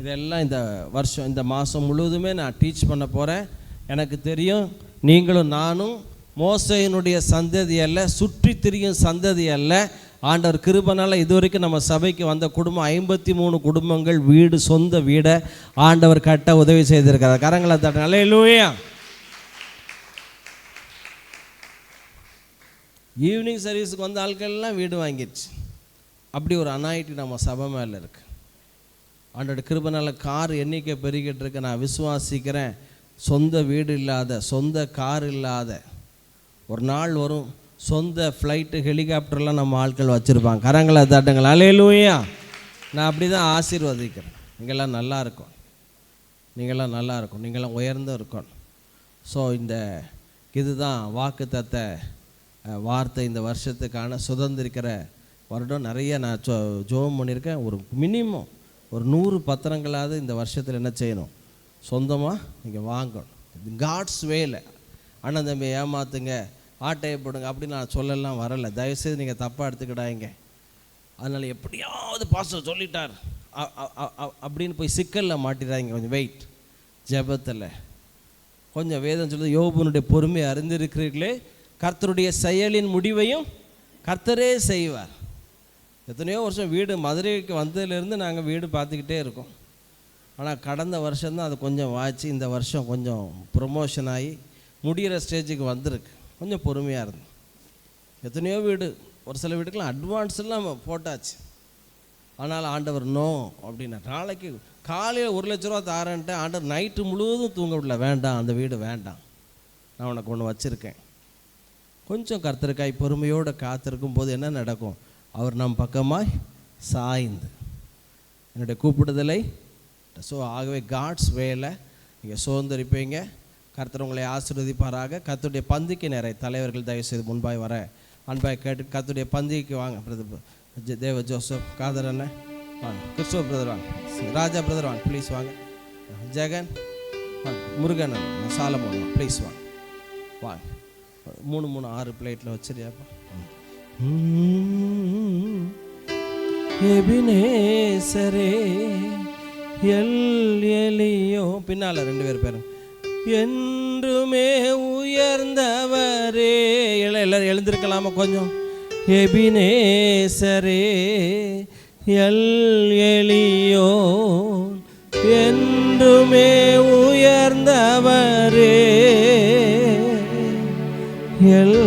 S1: இதெல்லாம் இந்த வருஷம் இந்த மாதம் முழுவதுமே நான் டீச் பண்ண போகிறேன். எனக்கு தெரியும் நீங்களும் நானும் மோசையினுடைய சந்ததி அல்ல, சுற்றி திரியும் சந்ததி அல்ல. ஆண்டவர் கிருபைனால இதுவரைக்கும் நம்ம சபைக்கு வந்த குடும்பம் 53 குடும்பங்கள் வீடு, சொந்த வீடை ஆண்டவர் கட்ட உதவி செய்திருக்கிறார். கரங்களை தட்ட அல்லேலூயா. ஈவினிங் சர்வீஸுக்கு வந்த ஆட்கள்லாம் வீடு வாங்கிடுச்சு. அப்படி ஒரு அனாயிட்டி நம்ம சபை மேலே இருக்குது. ஆண்டோட கிருபைனால கார் எண்ணிக்கை பெருகிட்டு இருக்கு. நான் விசுவாசிக்கிறேன், சொந்த வீடு இல்லாத, சொந்த கார் இல்லாத ஒரு நாள் வரும். சொந்த ஃப்ளைட்டு, ஹெலிகாப்டர்லாம் நம்ம ஆட்கள் வச்சுருப்பாங்க. கரங்களை தட்டுங்கள் அல்லேலூயா. நான் அப்படி தான் ஆசீர்வதிக்கிறேன். நீங்கள்லாம் நல்லா இருக்கும், நீங்கள்லாம் நல்லா இருக்கும், நீங்கள்லாம் உயர்ந்து இருக்கணும். ஸோ இந்த இதுதான் வாக்குத்தத்த வார்த்தை. இந்த வருஷத்துக்கான சுதந்திரிக்கிற வருடம் நிறைய நான் ஜோம் பண்ணியிருக்கேன். ஒரு மினிமம் ஒரு 100 பத்திரங்களாவது இந்த வருஷத்தில் என்ன செய்யணும், சொந்தமாக நீங்கள் வாங்கணும். காட்ஸ் வேலை. அண்ணன் தம்பி ஏமாத்துங்க, ஆட்டையை போடுங்க அப்படின்னு நான் சொல்லலாம் வரலை. தயவுசெய்து நீங்கள் தப்பாக எடுத்துக்கிடாங்க. அதனால் எப்படியாவது பாஸ்டர் சொல்லிட்டார் அப்படின்னு போய் சிக்கலில் மாட்டிடாங்க. கொஞ்சம் வெயிட். ஜெபத்தில் கொஞ்சம் வேதம் சொல்லுது, யோபுனுடைய பொறுமையை அறிந்திருக்கிறீர்களே, கர்த்தருடைய செயலின் முடிவையும் கர்த்தரே செய்வார். எத்தனையோ வருஷம் வீடு மதுரைக்கு வந்ததுலேருந்து நாங்கள் வீடு பார்த்துக்கிட்டே இருக்கோம். ஆனால் கடந்த வருஷம்தான் அது கொஞ்சம் வாய்ச்சி, இந்த வருஷம் கொஞ்சம் ப்ரொமோஷன் ஆகி முடிகிற ஸ்டேஜுக்கு வந்திருக்கு. கொஞ்சம் பொறுமையாக இருந்தோம். எத்தனையோ வீடு, ஒரு சில வீட்டுக்கெலாம் அட்வான்ஸ்லாம் போட்டாச்சு. ஆனால் ஆண்டவர் நோ அப்படின்னா, நாளைக்கு காலையில் 1 லட்ச ரூபா தாரேன்ட்டு ஆண்டவர் நைட்டு முழுவதும் தூங்க விடல. வேண்டாம், அந்த வீடு வேண்டாம், நான் உனக்கு ஒன்று வச்சுருக்கேன். கொஞ்சம் கர்த்தருக்காய் பொறுமையோடு காத்திருக்கும் போது என்ன நடக்கும், அவர் நம் பக்கமாய் சாய்ந்து என்னுடைய கூப்பிடுதலை. ஸோ ஆகவே காட்ஸ் வேலை நீங்கள் சுதந்திரிப்பீங்க. கர்த்தர் உங்களை ஆசீர்வதிப்பாராக. கர்த்தருடைய பந்திக்கு நிறைய தலைவர்கள் தயவுசெய்து முன்பாய் வர அன்பாய் கேட்டு கர்த்தருடைய பந்திக்கு வாங்க. பிரதர் தேவ ஜோசப் காதர் அண்ணன் வாங்க, கிறிஸ்துவ பிரதர் வாங்க, ராஜா பிரதர் வாங்க ப்ளீஸ் வாங்க, ஜெகன் வாங்க, முருகன் அண்ணன், சாலமோன் ப்ளீஸ் வாங்க வாங்க. 3 6 பிளேட்டில் வச்சிருக்கியாப்பா. எபினேசரே எலியோ பின்னால் 2 பேரும் என்றுமே உயர்ந்தவரே. எல்லாரும் எழுந்திருக்கலாமா கொஞ்சம். எபினேசரே எலியோ என்றுமே உயர்ந்தவரே. எல்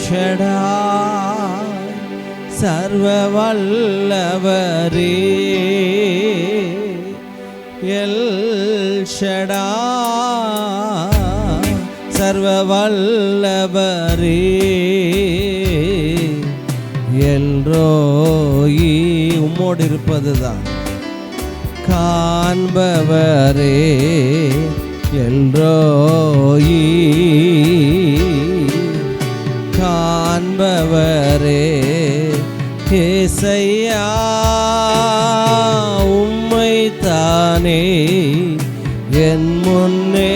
S1: ஷடாய் சர்வ வல்லவரே. எல் ஷடாய் சர்வ வல்லவரே. எல்ரோயி உம்மோடு இருப்பது தான் காண்பவரே. எல்ரோயி காண்பவரே. ஏசையா உம்மை தானே என் முன்னே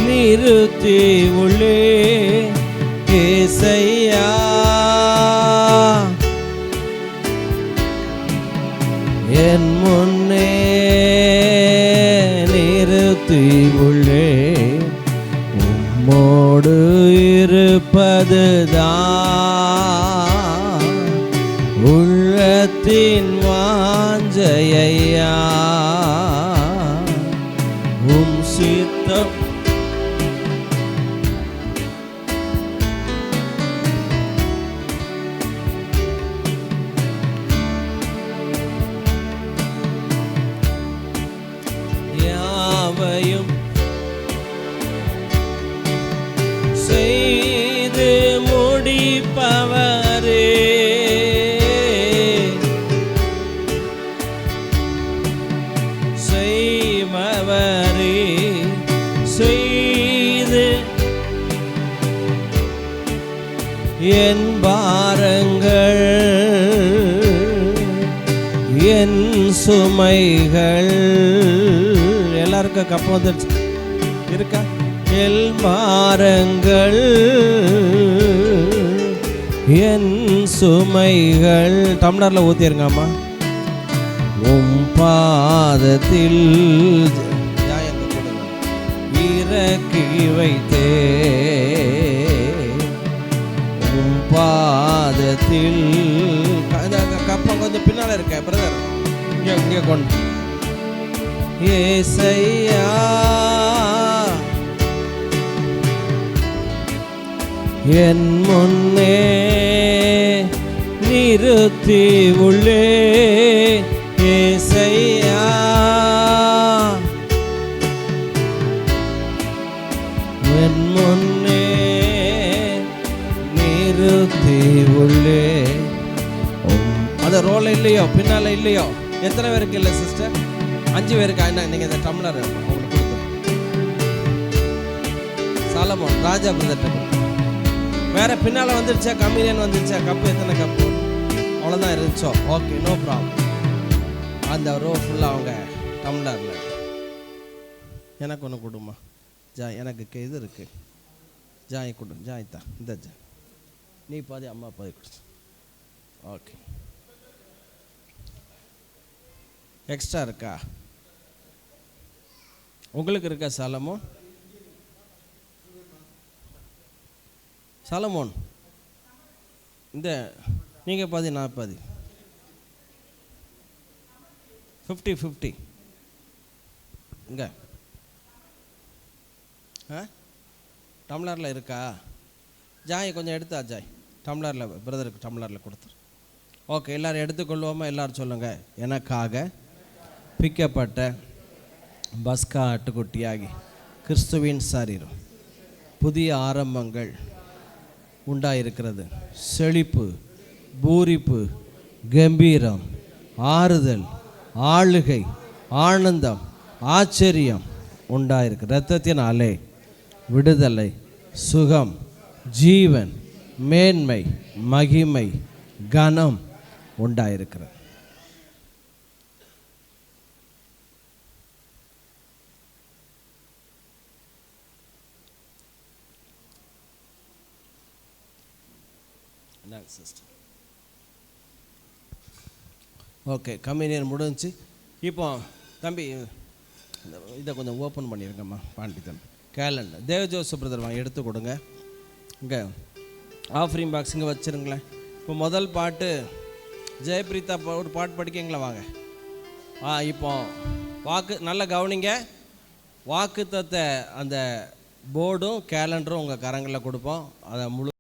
S1: நிறுத்தி உள்ளே. ஏசையா என் முன்னே நிறுத்தி உள்ளே. உம்மோடு இருப்பதுதான் உள்ளத்தின் வாஞ்சையா. உம் சித்தம் யாவையும் செய்து முடிப்பவரே. செய்பவரே செய்து என் பாரங்கள் என் சுமைகள். எல்லாரும் எல்லாருக்கும் கப்பு வந்துருச்சு இருக்கா? எல் மாறங்கள் என் சுமைகள் டம்ளர்ல ஊத்திருங்கம்மா. உம் பாதத்தில் இறக்கி வைத்தே, உம் பாதத்தில். கப்பம் கொஞ்சம் பின்னால இருக்க பிரதர், இங்கே கொண்டு. ஏசையா என் முன்னே நிறுத்தி உள்ளே, ஏசையா என் முன்னே நிறுத்தி உள்ளே. அது ரோல இல்லையோ பின்னால இல்லையோ? எத்தனை பேருக்கு இல்லை சிஸ்டர்? 5 பேருக்கு. என்ன நீங்க இந்த டம்ளர் உங்களுக்கு கொடுத்து சாலமோன் ராஜா பிரதர் வேற பின்னால வந்துருச்சா? கம்யூனியன் வந்துருச்சா? கப்பு எத்தனை கப்பு? அவ்வளோதான் இருந்துச்சோ? Okay, no problem. அந்த ரோ ஃபுல்லாக அவங்க டம்ளரில். எனக்கு ஒன்று கொடுமா ஜாய், எனக்கு இது இருக்கு. ஜாய் கொடு, ஜாய் தான். இந்த ஜாய் நீ பாதி அம்மா பாதி கொடு. ஓகே, எக்ஸ்ட்ரா இருக்கா? உங்களுக்கு இருக்கா சாலமோன்? சாலமோன் இந்த நீங்கள் பாதி நான் பாதி, 50-50 இங்கே டம்ளரில் இருக்கா? ஜாய் கொஞ்சம் எடுத்தா ஜாய், டம்ளரில் பிரதருக்கு டம்ளரில் கொடுத்துரு. ஓகே, எல்லோரும் எடுத்துக்கொள்வோமா? எல்லோரும் சொல்லுங்கள். எனக்காக பிக்கப்பட்ட பஸ்கா ஆட்டுக்குட்டியாகி கிறிஸ்துவின் சரீரம் புதிய ஆரம்பங்கள் உண்டாயிருக்கிறது. செழிப்பு, பூரிப்பு, கம்பீரம், ஆறுதல், ஆளுகை, ஆனந்தம், ஆச்சரியம் உண்டாயிருக்கு. இரத்தத்தினாலே விடுதலை, சுகம், ஜீவன், மேன்மை, மகிமை, கனம் உண்டாயிருக்கிறது. ஓகே, கம்யூனியன் முடிஞ்சு. இப்போ தம்பி இதை கொஞ்சம் ஓப்பன் பண்ணியிருக்கம்மா. பாண்டி தம்பி கேலண்டர் தேவஜோசப் பிரதர் வாங்க எடுத்து கொடுங்க. இங்கே ஆஃபரிங் பாக்ஸ் இங்கே வச்சுருங்களேன். இப்போ முதல் பாட்டு ஜெயபிரீதா ஒரு பாட்டு படிக்கங்களா வாங்க. இப்போ வாக்கு நல்ல கவனிங்க. வாக்குத்தத்த அந்த போர்டும் கேலண்டரும் உங்கள் கரங்களில் கொடுப்போம். அதை முழு